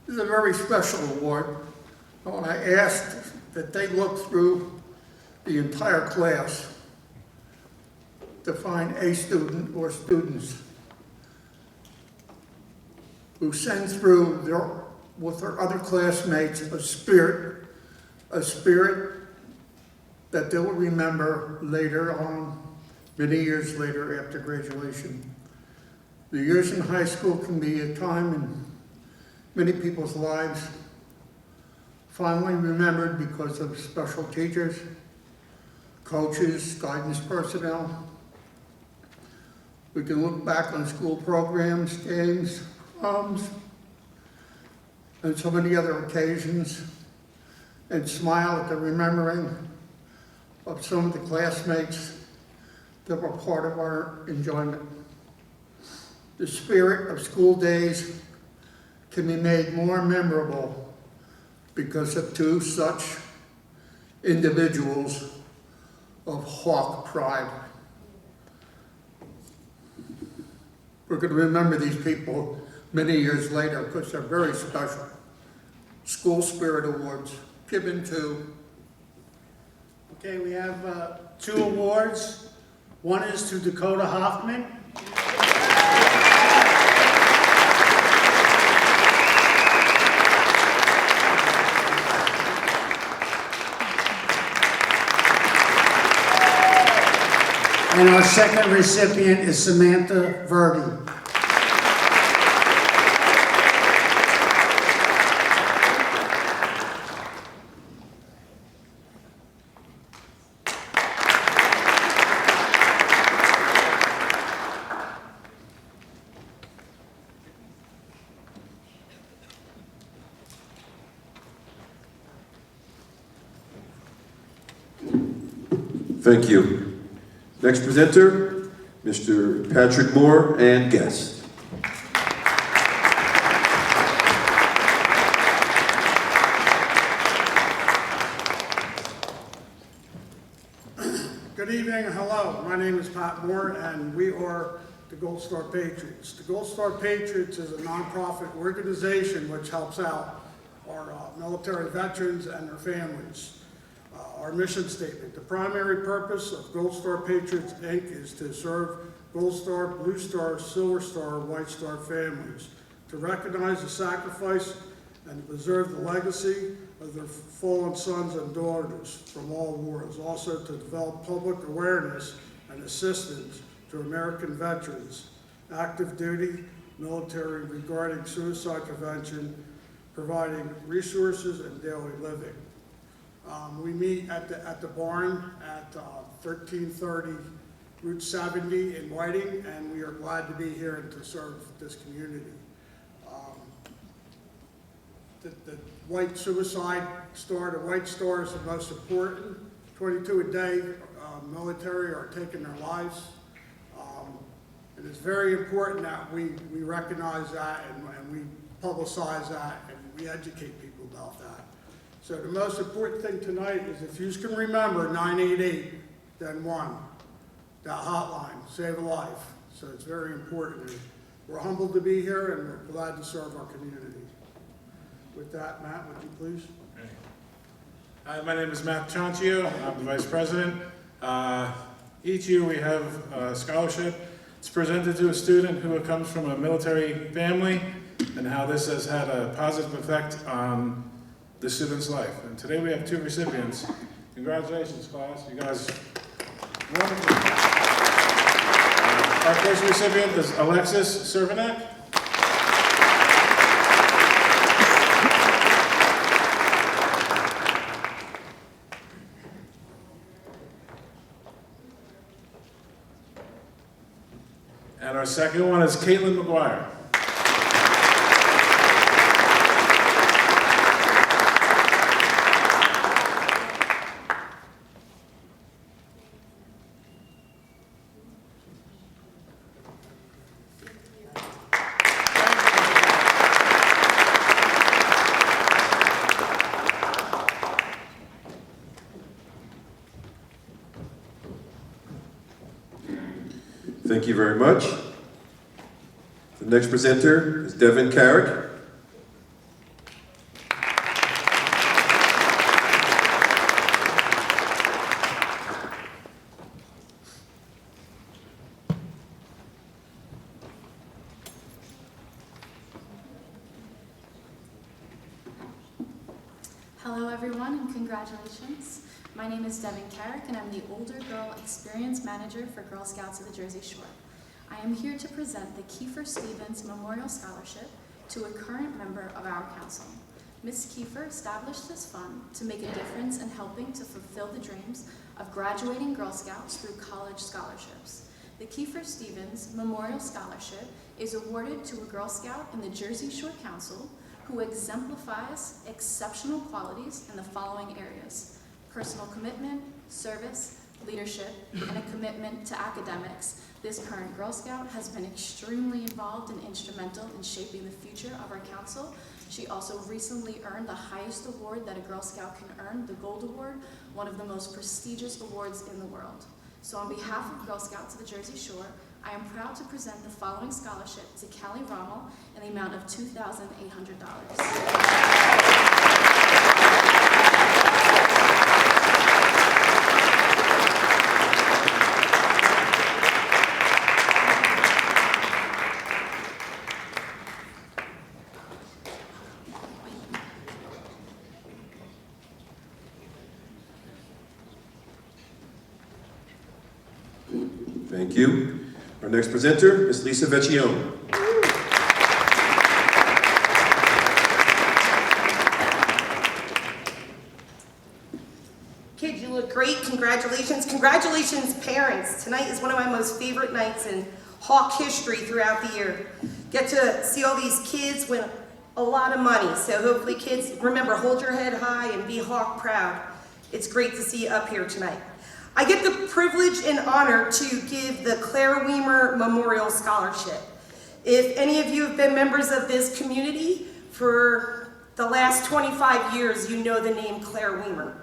This is a very special award. And when I asked that they look through the entire class to find a student or students who send through with their other classmates a spirit that they'll remember later on, many years later after graduation. The years in high school can be a time in many people's lives fondly remembered because of special teachers, coaches, guidance personnel. We can look back on school programs, games, proms, and so many other occasions and smile at the remembering of some of the classmates that were part of our enjoyment. The spirit of school days can be made more memorable because of two such individuals of Hawk pride. We're going to remember these people many years later because they're very special. School Spirit Awards, given to... Okay, we have 2 awards. One is to Dakota Hoffman. And our second recipient is Samantha Verdi. Thank you. Next presenter, Mr. Patrick Moore and guest. Good evening, hello. My name is Pat Moore, and we are the Gold Star Patriots. The Gold Star Patriots is a nonprofit organization which helps out our military veterans and their families. Our mission statement: the primary purpose of Gold Star Patriots, Inc. is to serve Gold Star, Blue Star, Silver Star, White Star families, to recognize the sacrifice and preserve the legacy of their fallen sons and daughters from all wars. Also to develop public awareness and assistance to American veterans, active duty, military regarding suicide prevention, providing resources and daily living. We meet at the barn at 1330 Route 70 in Whiting, and we are glad to be here and to serve this community. The White Suicide Star, the White Star is the most important. 22 a day military are taking their lives. It is very important that we recognize that and we publicize that and we educate people about that. So the most important thing tonight is if you can remember 988, then 1, that hotline, save a life. So it's very important. We're humbled to be here and we're glad to serve our community. With that, Matt, would you please? Hi, my name is Matt Chancio. I'm the Vice President. Each year we have a scholarship. It's presented to a student who comes from a military family and how this has had a positive effect on the student's life. And today we have 2 recipients. Congratulations, class. You guys wonderful. Our first recipient is Alexis Cervenak. And our second one is Caitlin McGuire. Thank you very much. The next presenter is Devin Carrick. Hello everyone and congratulations. My name is Devin Carrick and I'm the Older Girl Experience Manager for Girl Scouts of the Jersey Shore. I am here to present the Kiefer Stevens Memorial Scholarship to a current member of our council. Ms. Kiefer established this fund to make a difference in helping to fulfill the dreams of graduating Girl Scouts through college scholarships. The Kiefer Stevens Memorial Scholarship is awarded to a Girl Scout in the Jersey Shore Council who exemplifies exceptional qualities in the following areas: personal commitment, service, leadership, and a commitment to academics. This current Girl Scout has been extremely involved and instrumental in shaping the future of our council. She also recently earned the highest award that a Girl Scout can earn, the Gold Award, one of the most prestigious awards in the world. So on behalf of Girl Scouts of the Jersey Shore, I am proud to present the following scholarship to Callie Rommel in the amount of $2,800. Thank you. Our next presenter is Lisa Vecchione. Kids, you look great. Congratulations. Congratulations, parents. Tonight is one of my most favorite nights in Hawk history throughout the year. Get to see all these kids win a lot of money. So hopefully, kids, remember, hold your head high and be Hawk proud. It's great to see you up here tonight. I get the privilege and honor to give the Claire Weimer Memorial Scholarship. If any of you have been members of this community for the last 25 years, you know the name Claire Weimer.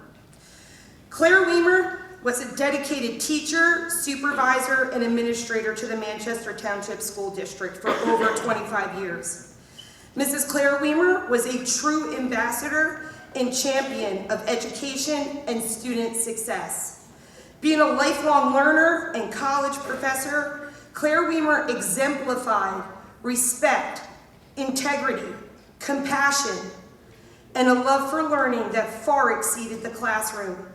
Claire Weimer was a dedicated teacher, supervisor, and administrator to the Manchester Township School District for over 25 years. Mrs. Claire Weimer was a true ambassador and champion of education and student success. Being a lifelong learner and college professor, Claire Weimer exemplified respect, integrity, compassion, and a love for learning that far exceeded the classroom.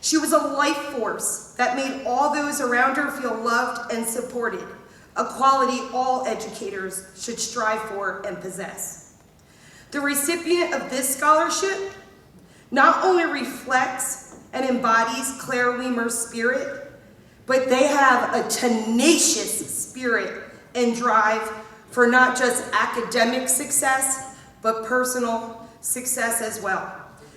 She was a life force that made all those around her feel loved and supported, a quality all educators should strive for and possess. The recipient of this scholarship not only reflects and embodies Claire Weimer's spirit, but they have a tenacious spirit and drive for not just academic success, but personal success as well.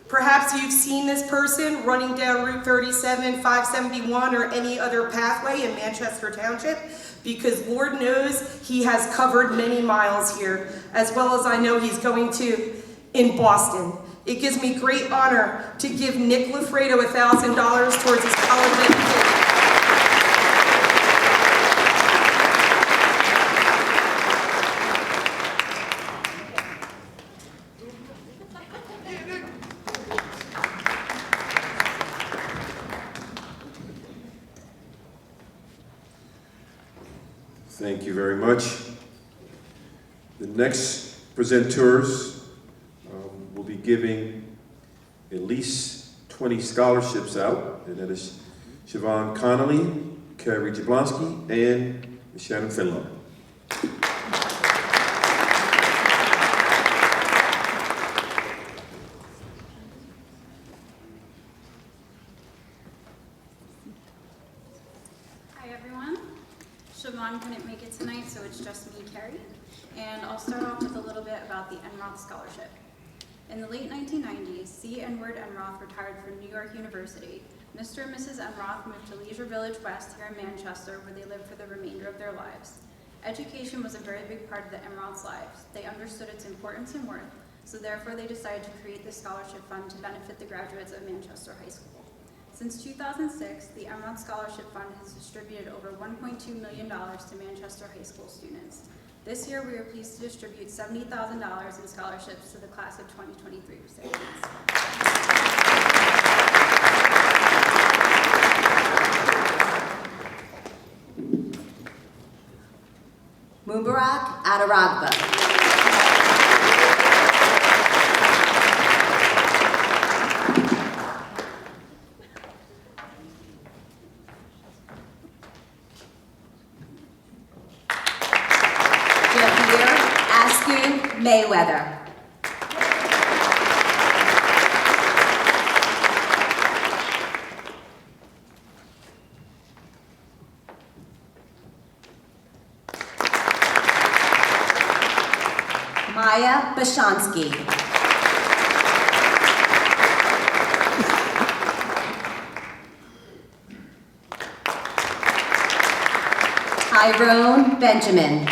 Perhaps you've seen this person running down Route 37, 571, or any other pathway in Manchester Township, because Lord knows he has covered many miles here, as well as I know he's going to in Boston. It gives me great honor to give Nick Lafredo $1,000 towards his college education. Thank you very much. The next presenters will be giving at least 20 scholarships out, and that is Siobhan Connolly, Carrie Jablonski, and Shannon Finlow. Hi everyone. Siobhan couldn't make it tonight, so it's just me, Carrie. And I'll start off with a little bit about the Enroth Scholarship. In the late 1990s, C. Edward Enroth retired from New York University. Mr. and Mrs. Enroth moved to Leisure Village West here in Manchester, where they lived for the remainder of their lives. Education was a very big part of the Enroth's lives. They understood its importance and worth, so therefore they decided to create this scholarship fund to benefit the graduates of Manchester High School. Since 2006, the Emerald Scholarship Fund has distributed over $1.2 million to Manchester High School students. This year, we are pleased to distribute $70,000 in scholarships to the class of 2023 recipients. Mubarak Adaragba. Mayweather. Maya Bashansky. Tyrone Benjamin.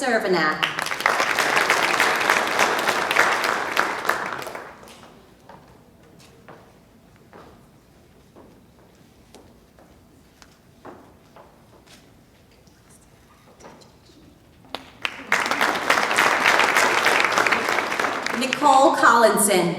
Cervenak. Nicole Collinson.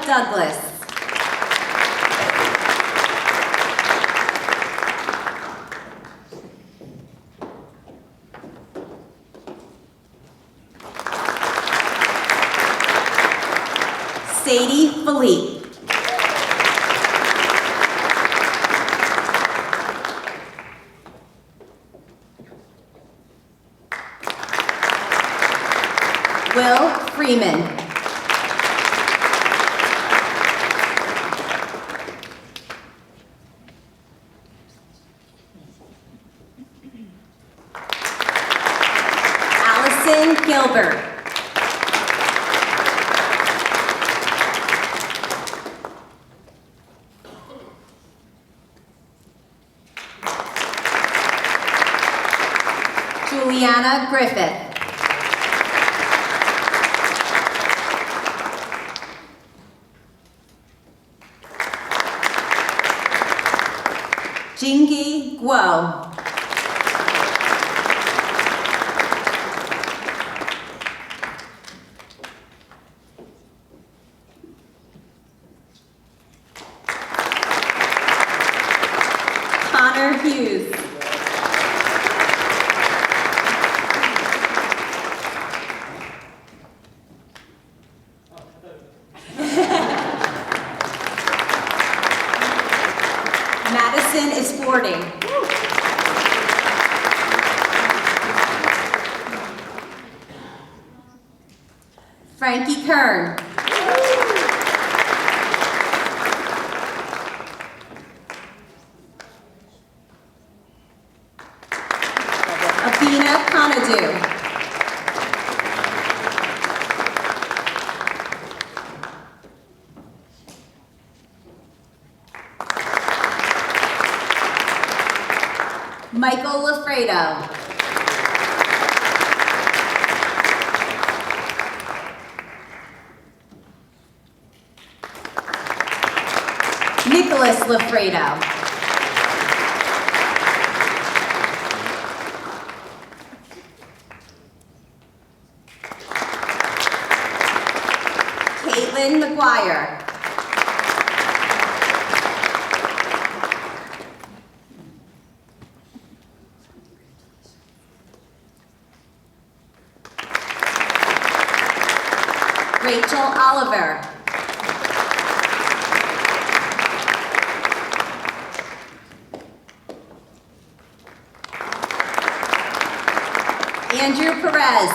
Douglas. Sadie Philippe. Will Freeman. Gilbert. Juliana Griffith. Jingy Guo. Hughes. Madison is boarding. Frankie Kern. Michael Lafredo. Nicholas Lafredo. Caitlin McGuire. Rachel Oliver. Andrew Perez.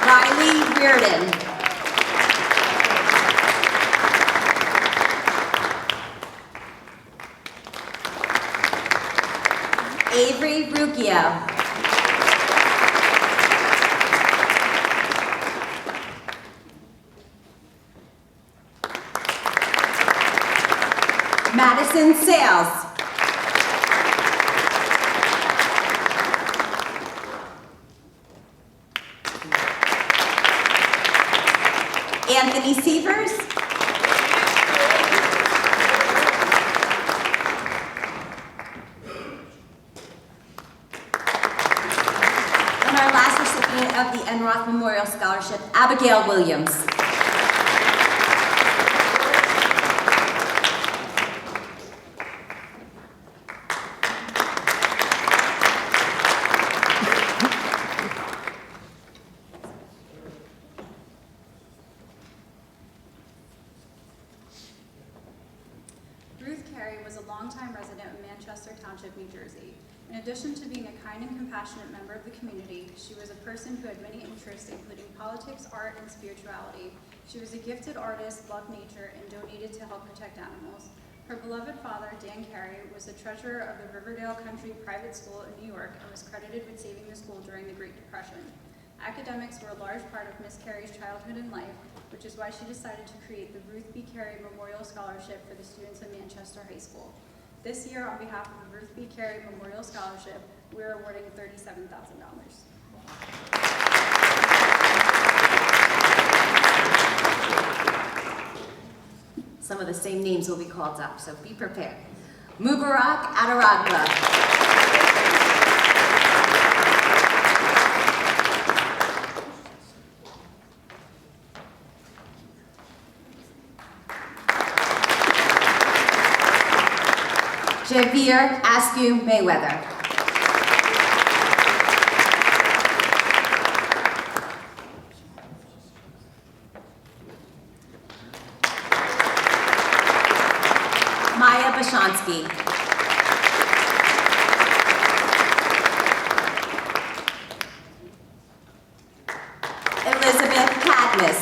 Riley Reardon. Avery Rucchio. Madison Sales. Anthony Sievers. And our last recipient of the Enroth Memorial Scholarship, Abigail Williams. Township, New Jersey. In addition to being a kind and compassionate member of the community, she was a person who had many interests, including politics, art, and spirituality. She was a gifted artist, loved nature, and donated to help protect animals. Her beloved father, Dan Carey, was the treasurer of the Riverdale Country Private School in New York and was credited with saving the school during the Great Depression. Academics were a large part of Miss Carey's childhood and life, which is why she decided to create the Ruth B. Carey Memorial Scholarship for the students of Manchester High School. This year, on behalf of the Ruth B. Carey Memorial Scholarship, we are awarding $37,000. Some of the same names will be called up, so be prepared. Mubarak Adaragba. Javier Askew Mayweather. Maya Bashansky. Elizabeth Cadmus.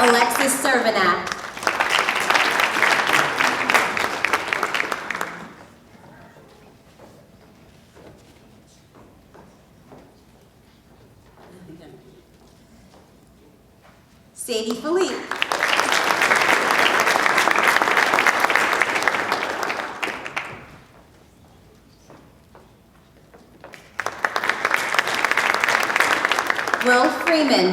Alexis Cervenak. Sadie Philippe. Will Freeman.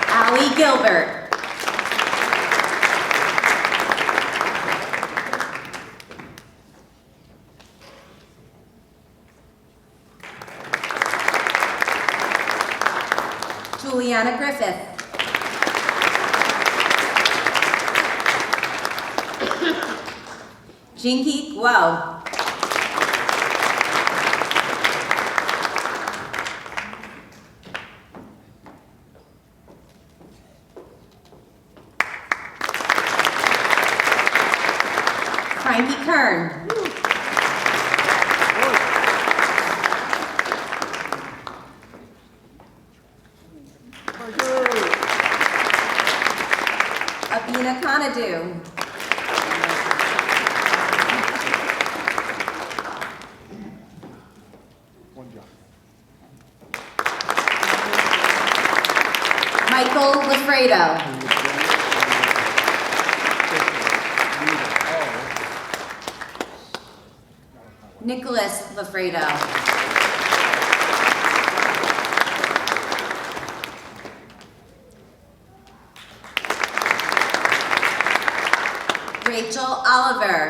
Allie Gilbert. Juliana Griffith. Jinky Guo. Frankie Kern. Abina Kanadu. Michael Lafredo. Nicholas Lafredo. Rachel Oliver.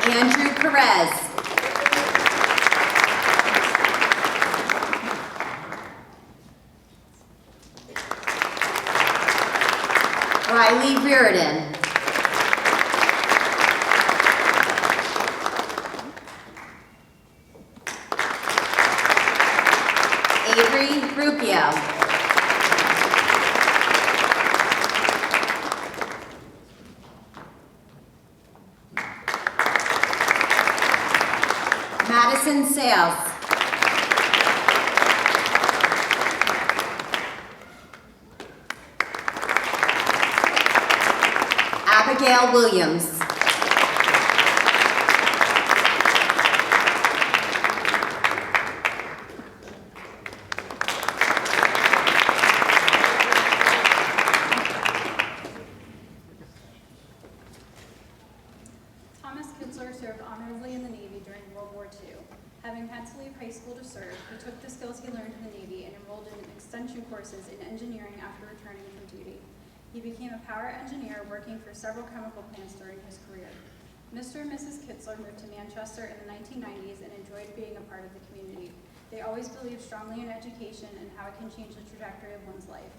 Andrew Perez. Riley Reardon. Avery Rubio. Madison Sales. Abigail Williams. Thomas Kitzler served honorably in the Navy during World War II. Having had to leave high school to serve, he took the skills he learned in the Navy and enrolled in extension courses in engineering after returning from duty. He became a power engineer working for several chemical plants during his career. Mr. and Mrs. Kitzler moved to Manchester in the 1990s and enjoyed being a part of the community. They always believed strongly in education and how it can change the trajectory of one's life.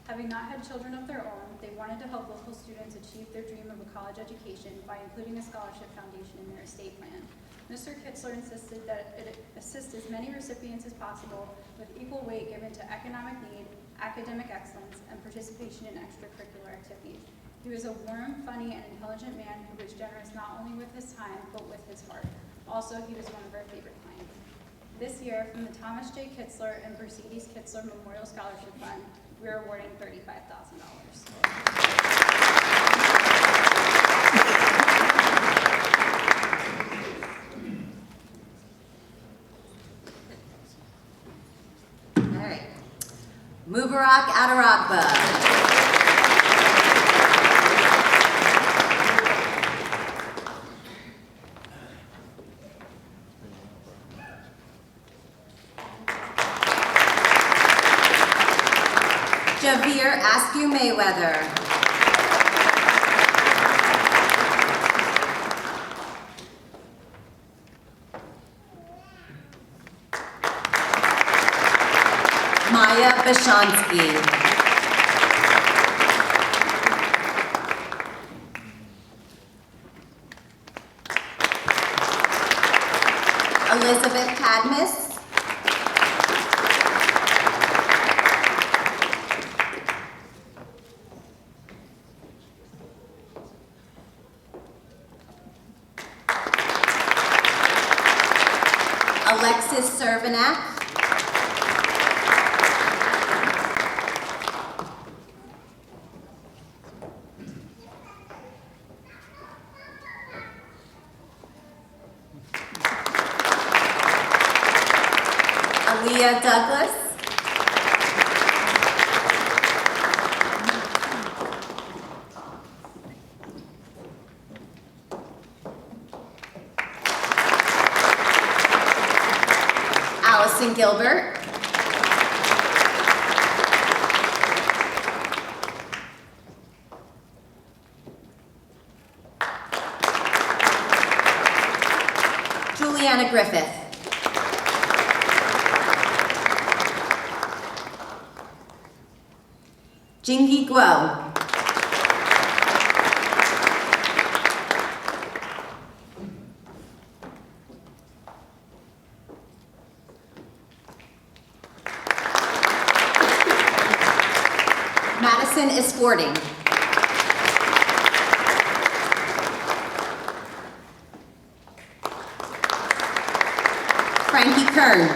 Having not had children of their own, they wanted to help local students achieve their dream of a college education by including a scholarship foundation in their estate plan. Mr. Kitzler insisted that it assist as many recipients as possible with equal weight given to economic need, academic excellence, and participation in extracurricular activities. He was a warm, funny, and intelligent man who was generous not only with his time, but with his heart. Also, he was one of our favorite clients. This year, from the Thomas J. Kitzler and Mercedes Kitzler Memorial Scholarship Fund, we are awarding $35,000. All right. Mubarak Adaragba. Javier Askew Mayweather. Maya Bashansky. Elizabeth Cadmus. Alexis Cervenak. Aaliyah Douglas. Allison Gilbert. Juliana Griffith. Jingy Guo. Madison is sporting. Frankie Kern.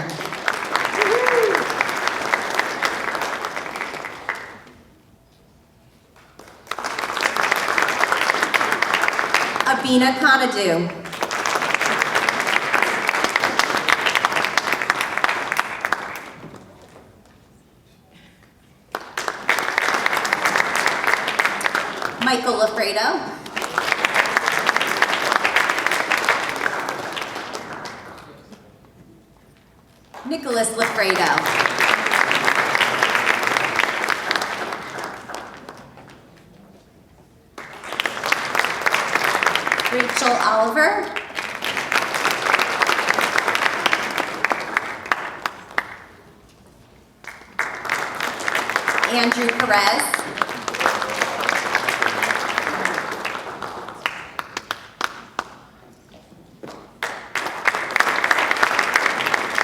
Abina Kanadu. Michael Lafredo. Nicholas Lafredo. Rachel Oliver. Andrew Perez.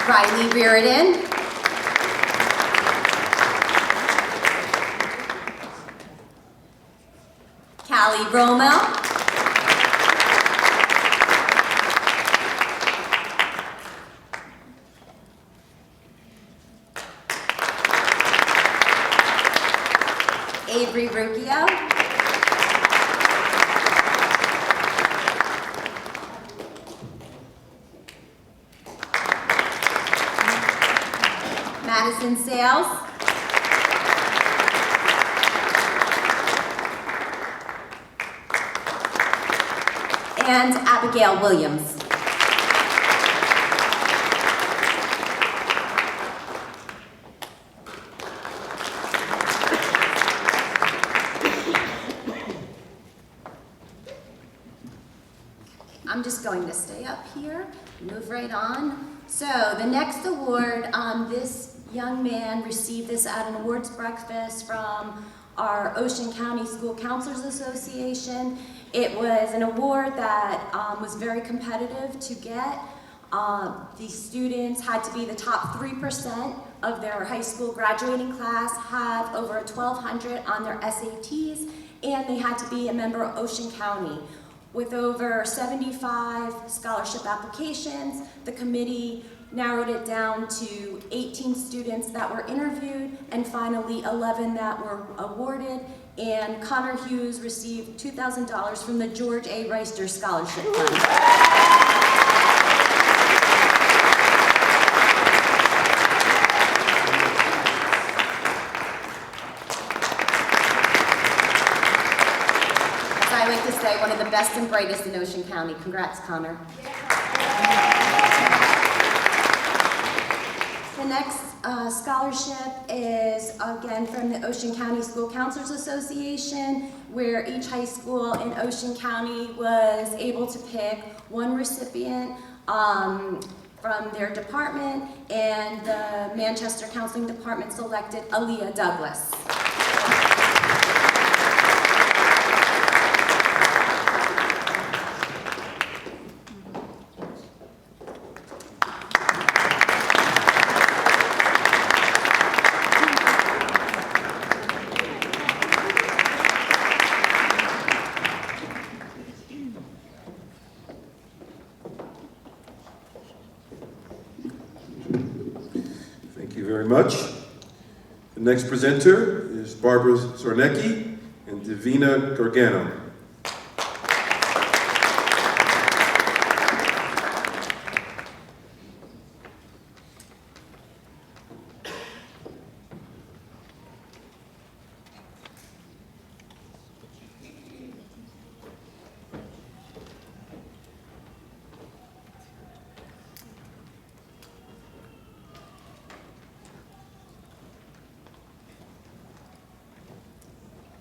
Riley Reardon. Callie Romo. Avery Rucchio. Madison Sales. And Abigail Williams. I'm just going to stay up here, move right on. So the next award, this young man received this at an awards breakfast from our Ocean County School Counselors Association. It was an award that was very competitive to get. The students had to be the top 3% of their high school graduating class, have over 1,200 on their SATs, and they had to be a member of Ocean County. With over 75 scholarship applications, the committee narrowed it down to 18 students that were interviewed and finally 11 that were awarded. And Connor Hughes received $2,000 from the George A. Reister Scholarship Fund. I like to say, one of the best and brightest in Ocean County. Congrats, Connor. The next scholarship is, again, from the Ocean County School Counselors Association, where each high school in Ocean County was able to pick one recipient from their department, and the Manchester Counseling Department selected Aaliyah Douglas. Much. The next presenter is Barbara Zornecki and Divina Gargano.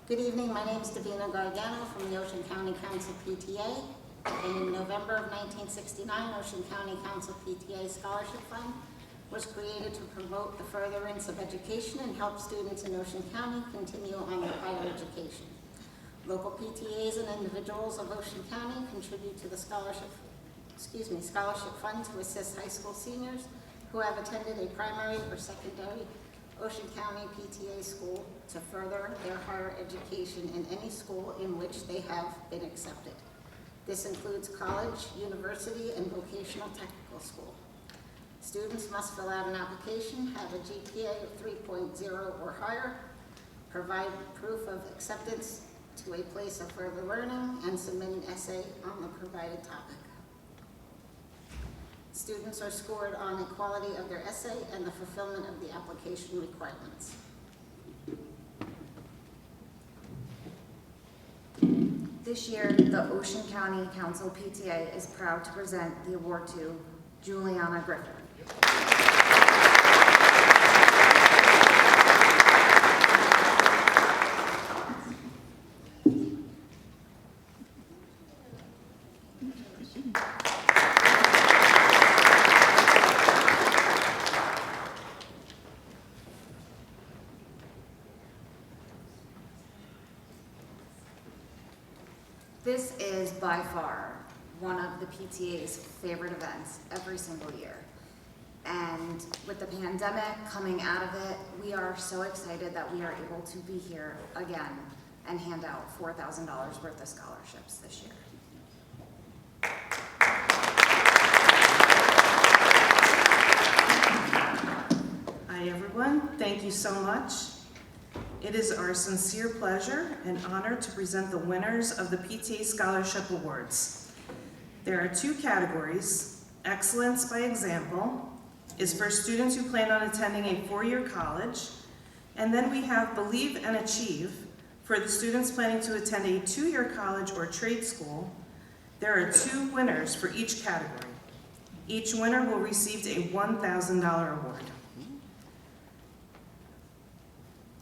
Good evening, my name is Divina Gargano from the Ocean County Council PTA. And in November of 1969, Ocean County Council PTA Scholarship Fund was created to promote the furtherance of education and help students in Ocean County continue on their higher education. Local PTAs and individuals of Ocean County contribute to the scholarship fund to assist high school seniors who have attended a primary or secondary Ocean County PTA school to further their higher education in any school in which they have been accepted. This includes college, university, and vocational technical school. Students must fill out an application, have a GPA of 3.0 or higher, provide proof of acceptance to a place of further learning, and submit an essay on the provided topic. Students are scored on the quality of their essay and the fulfillment of the application requirements. This year, the Ocean County Council PTA is proud to present the award to Juliana Griffin. This is by far one of the PTA's favorite events every single year. And with the pandemic coming out of it, we are so excited that we are able to be here again and hand out $4,000 worth of scholarships this year. Hi everyone, thank you so much. It is our sincere pleasure and honor to present the winners of the PTA Scholarship Awards. There are two categories. Excellence by Example is for students who plan on attending a four-year college, and then we have Believe and Achieve for the students planning to attend a two-year college or trade school. There are two winners for each category. Each winner will receive a $1,000 award.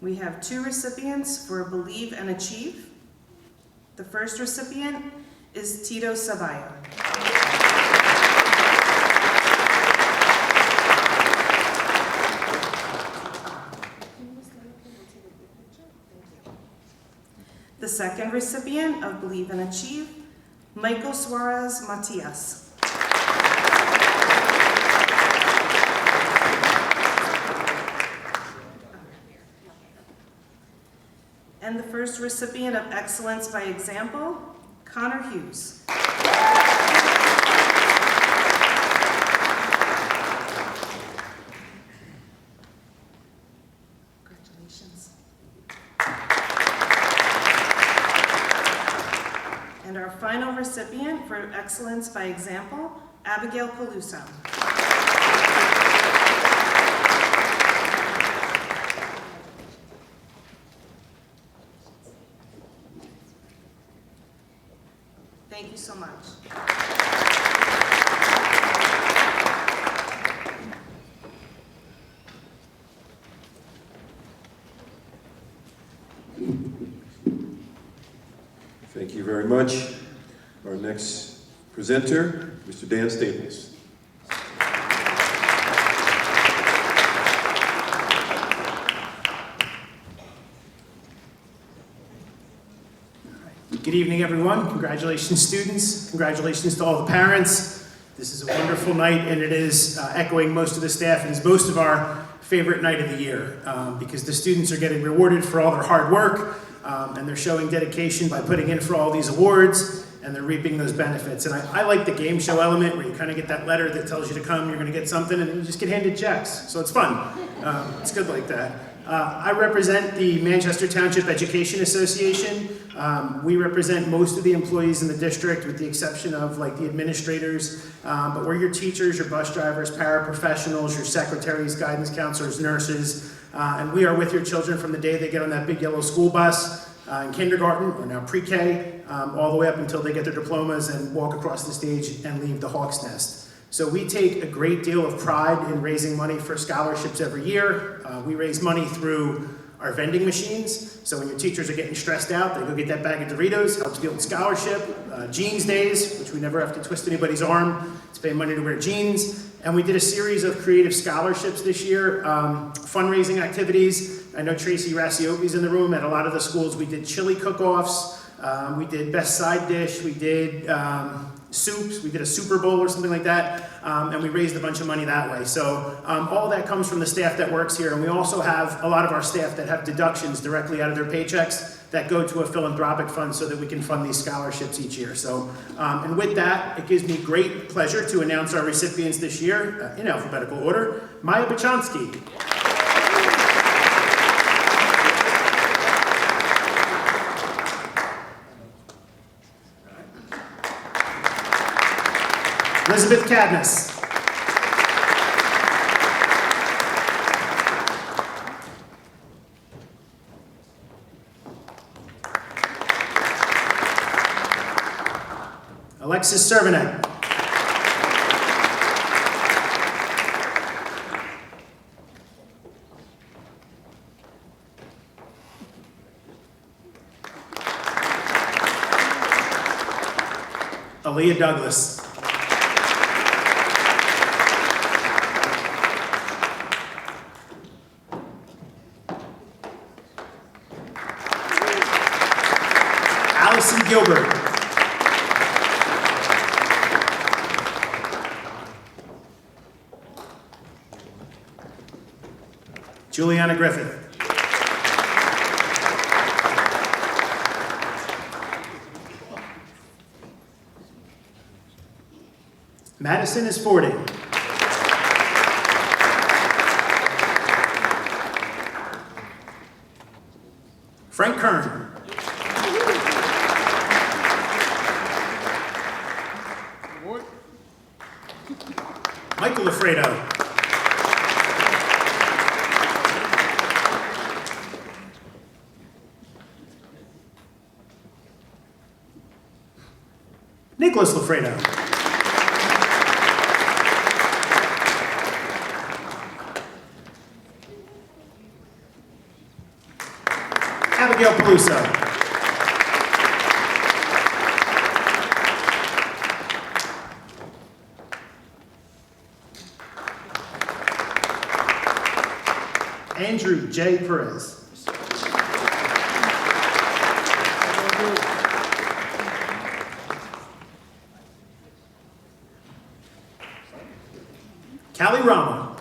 We have two recipients for Believe and Achieve. The first recipient is Tito Sabayo. The second recipient of Believe and Achieve, Michael Suarez Matias. And the first recipient of Excellence by Example, Connor Hughes. Congratulations. And our final recipient for Excellence by Example, Abigail Peluso. Thank you so much. Thank you very much. Our next presenter, Mr. Dan Staples. Good evening, everyone. Congratulations, students. Congratulations to all the parents. This is a wonderful night, and it is, echoing most of the staff, it is most of our favorite night of the year because the students are getting rewarded for all their hard work, and they're showing dedication by putting in for all these awards, and they're reaping those benefits. And I like the game show element where you kind of get that letter that tells you to come, you're going to get something, and then you just get handed checks. So it's fun. It's good like that. I represent the Manchester Township Education Association. We represent most of the employees in the district with the exception of like the administrators, but we're your teachers, your bus drivers, paraprofessionals, your secretaries, guidance counselors, nurses, and we are with your children from the day they get on that big yellow school bus in kindergarten or now pre-K, all the way up until they get their diplomas and walk across the stage and leave the Hawk's Nest. So we take a great deal of pride in raising money for scholarships every year. We raise money through our vending machines. So when your teachers are getting stressed out, they go get that bag of Doritos, helps build scholarship. Jeans days, which we never have to twist anybody's arm to pay money to wear jeans. And we did a series of creative scholarships this year, fundraising activities. I know Tracy Rassiopi's in the room. At a lot of the schools, we did chili cook-offs. We did best side dish. We did soups. We did a Super Bowl or something like that, and we raised a bunch of money that way. So all that comes from the staff that works here, and we also have a lot of our staff that have deductions directly out of their paychecks that go to a philanthropic fund so that we can fund these scholarships each year. So, and with that, it gives me great pleasure to announce our recipients this year in alphabetical order. Maya Bachonsky. Elizabeth Cadmus. Alexis Cervenek. Aaliyah Douglas. Allison Gilbert. Juliana Griffith. Madison is 40. Frank Kern. Michael Lafredo. Nicholas Lafredo. Abigail Peluso. Andrew J. Perez. Callie Rama.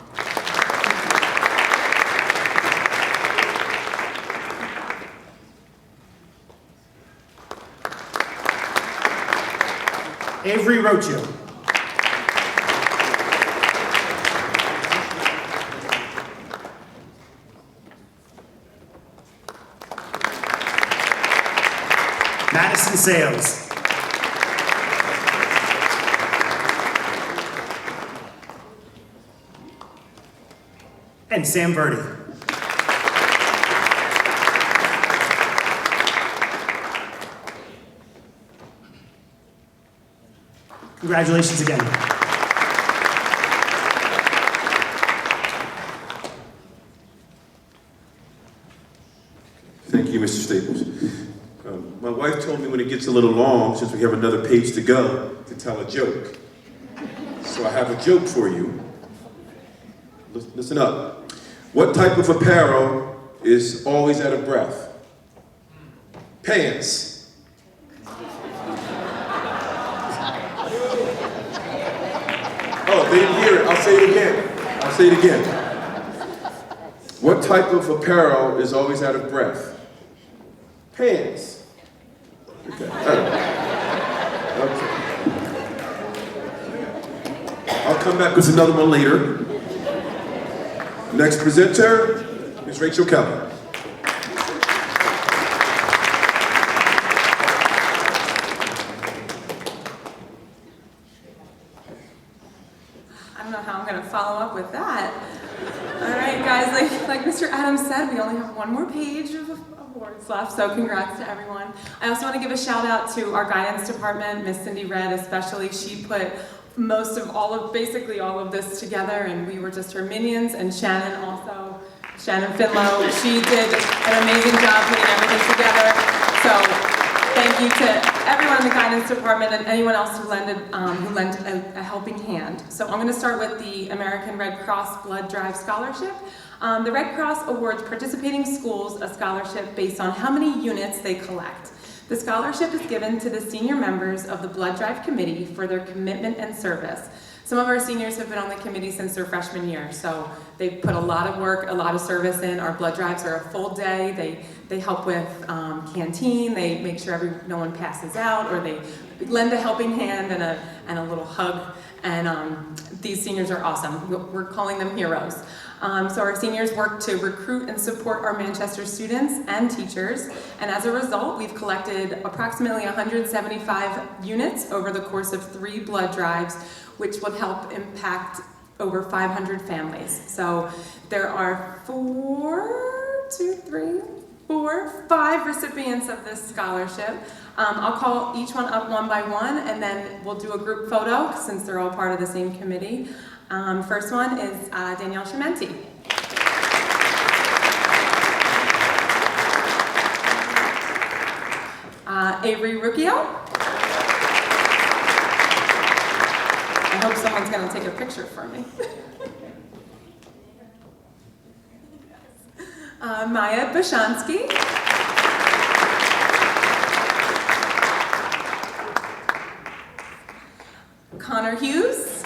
Avery Rocho. Madison Sales. And Sam Verdi. Congratulations again. Thank you, Mr. Staples. My wife told me when it gets a little long, since we have another page to go, to tell a joke. So I have a joke for you. Listen up. What type of apparel is always out of breath? Pants. Oh, they didn't hear it. I'll say it again. I'll say it again. What type of apparel is always out of breath? Pants. Okay. Okay. I'll come back with another one later. Next presenter is Rachel Kelly. I don't know how I'm going to follow up with that. All right, guys, like Mr. Adams said, we only have one more page of awards left, so congrats to everyone. I also want to give a shout out to our guidance department, Miss Cindy Red especially. She put basically all of this together, and we were just her minions, and Shannon also, Shannon Finlow. She did an amazing job putting everything together. So thank you to everyone in the guidance department and anyone else who lent a helping hand. So I'm going to start with the American Red Cross Blood Drive Scholarship. The Red Cross awards participating schools a scholarship based on how many units they collect. The scholarship is given to the senior members of the Blood Drive Committee for their commitment and service. Some of our seniors have been on the committee since their freshman year, so they've put a lot of work, a lot of service in. Our blood drives are a full day. They help with canteen, they make sure no one passes out, or they lend a helping hand and a little hug. And these seniors are awesome. We're calling them heroes. So our seniors work to recruit and support our Manchester students and teachers, and as a result, we've collected approximately 175 units over the course of 3 blood drives, which would help impact over 500 families. So there are 5 recipients of this scholarship. I'll call each one up one by one, and then we'll do a group photo since they're all part of the same committee. First one is Danielle Chimenti. Avery Rucchio. I hope someone's going to take a picture for me. Maya Bashansky. Connor Hughes.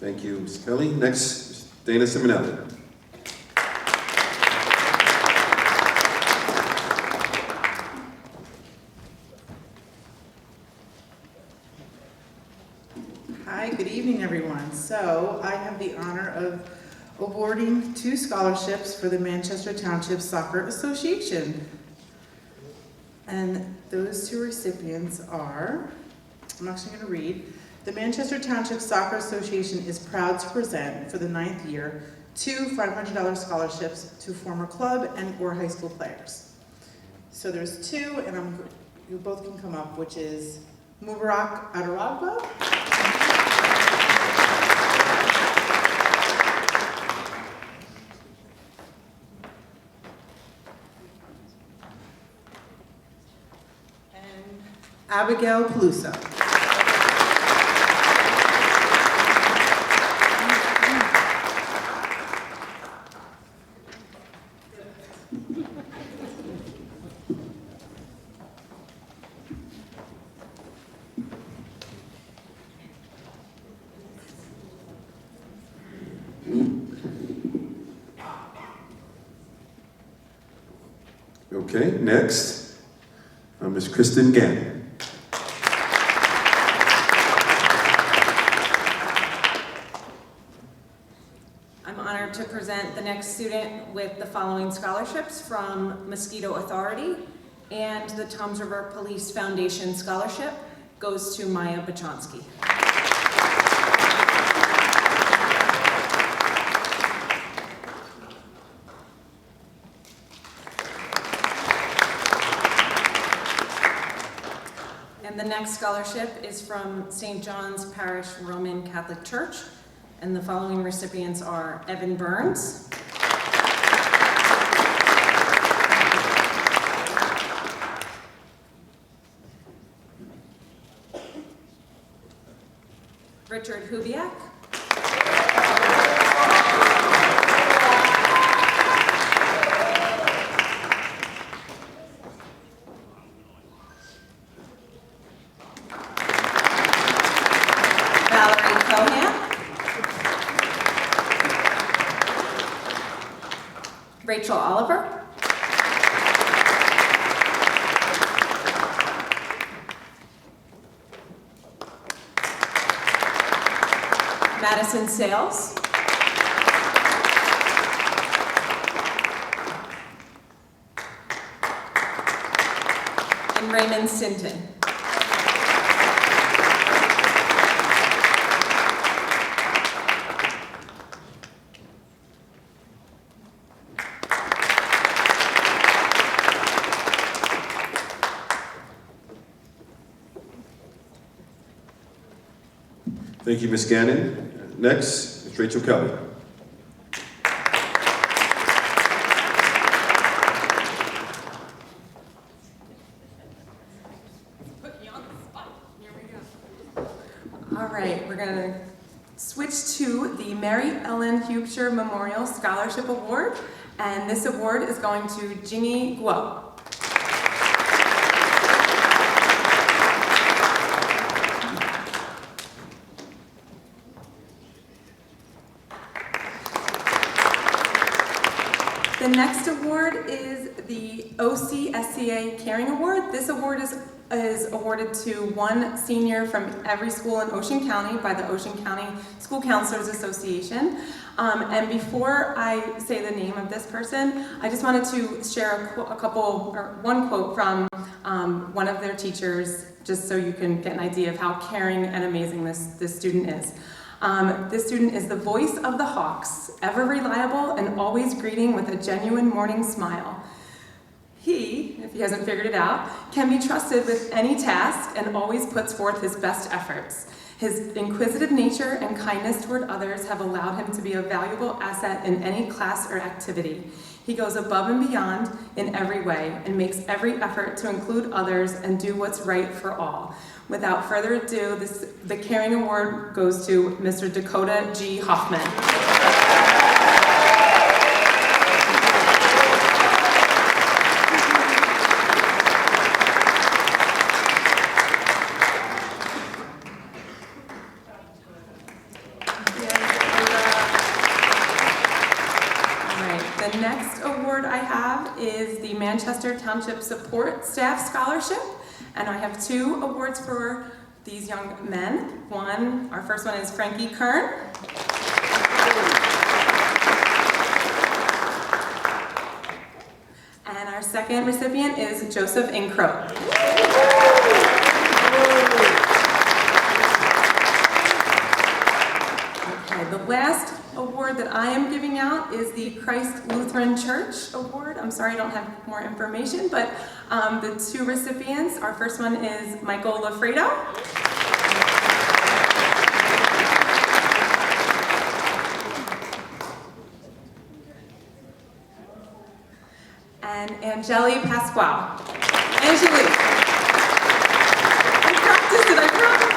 Thank you, Ms. Kelly. Next, Ms. Dana Simonelli. Hi, good evening, everyone. So I have the honor of awarding 2 scholarships for the Manchester Township Soccer Association. And those 2 recipients are, I'm actually going to read, the Manchester Township Soccer Association is proud to present for the 9th year 2 $500 scholarships to former club and or high school players. So there's 2, and you both can come up, which is Mubarak Adaragba and Abigail Peluso. Okay, next, Ms. Kristen Gannon. I'm honored to present the next student with the following scholarships from Mosquito Authority, and the Toms River Police Foundation Scholarship goes to Maya Bachonsky. And the next scholarship is from St. John's Parish Roman Catholic Church, and the following recipients are Evan Burns, Richard Hubiak, Valerie Cohan, Rachel Oliver, Madison Sales, and Raymond Sinton. Thank you, Ms. Gannon. Next, Ms. Rachel Kelly. All right, we're going to switch to the Mary Ellen Hubscher Memorial Scholarship Award, and this award is going to Jingyi Guo. The next award is the OCSCA Caring Award. This award is awarded to one senior from every school in Ocean County by the Ocean County School Counselors Association. And before I say the name of this person, I just wanted to share one quote from one of their teachers, just so you can get an idea of how caring and amazing this student is. This student is the voice of the Hawks, ever reliable and always greeting with a genuine morning smile. He, if he hasn't figured it out, can be trusted with any task and always puts forth his best efforts. His inquisitive nature and kindness toward others have allowed him to be a valuable asset in any class or activity. He goes above and beyond in every way and makes every effort to include others and do what's right for all. Without further ado, the Caring Award goes to Mr. Dakota G. Hoffman. Yeah, Manchester Township Support Staff Scholarship, and I have 2 awards for these young men. Our first one is Frankie Kern. And our second recipient is Joseph Incro. Okay, the last award that I am giving out is the Christ Lutheran Church Award. I'm sorry I don't have more information, but the 2 recipients, our first one is Michael Lafredo. And Angeli Pasquale. Angeli. I practiced it, I promise.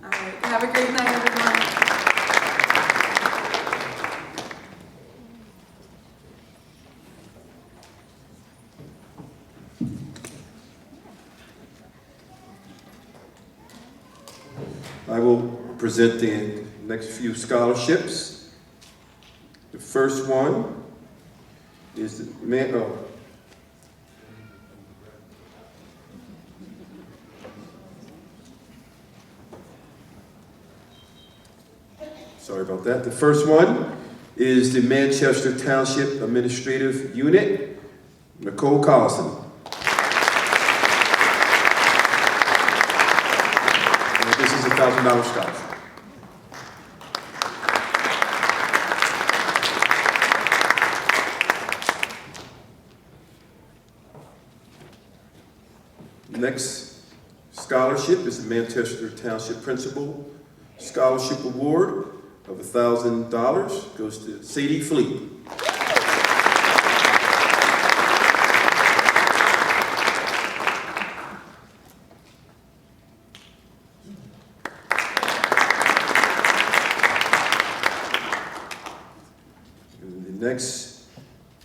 All right, have a great night, everyone. I will present the next few scholarships. The first one is the sorry about that. The first one is the Manchester Township Administrative Unit, Nicole Collison. And this is a $1,000 scholarship. Next scholarship is the Manchester Township Principal Scholarship Award of $1,000. Goes to Sadie Fleet. And the next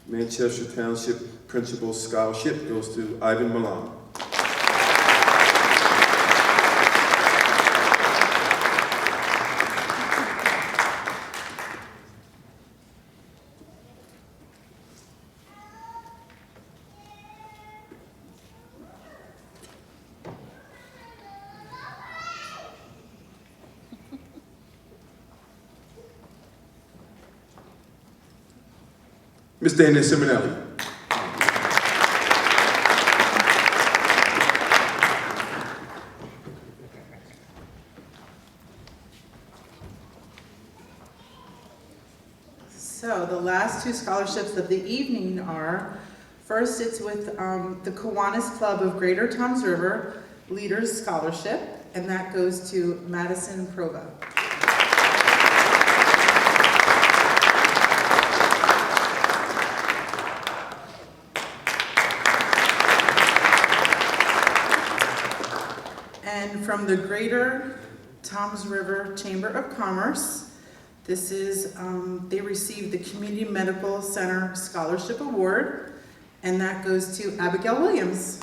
Manchester Township Principal Scholarship goes to Ivan Milan. Ms. Dana Simonelli. So the last 2 scholarships of the evening are, first it's with the Kiwanis Club of Greater Toms River Leaders Scholarship, and that goes to Madison Prova. And from the Greater Toms River Chamber of Commerce, this is, they received the Community Medical Center Scholarship Award, and that goes to Abigail Williams.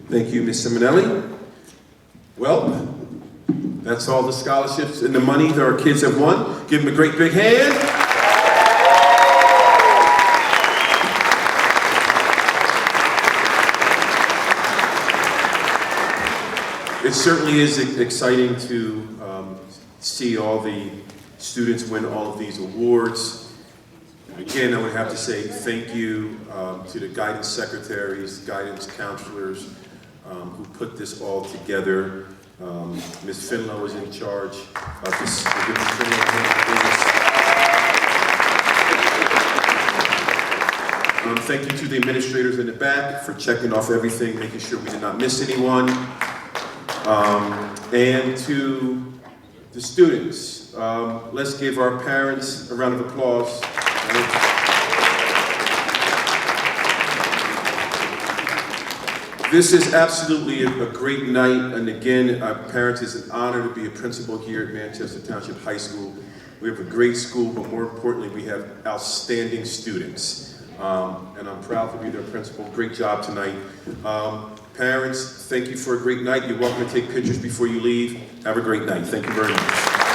Thank you, Ms. Simonelli. Well, that's all the scholarships and the money that our kids have won. Give them a great big hand. It certainly is exciting to see all the students win all of these awards. Again, I would have to say thank you to the guidance secretaries, guidance counselors who put this all together. Ms. Finlow is in charge of this. Thank you to the administrators in the back for checking off everything, making sure we did not miss anyone. And to the students, let's give our parents a round of applause. This is absolutely a great night, and again, parents, it's an honor to be a principal here at Manchester Township High School. We have a great school, but more importantly, we have outstanding students. and I'm proud to be their principal. Great job tonight. Parents, thank you for a great night. You're welcome to take pictures before you leave. Have a great night. Thank you very much.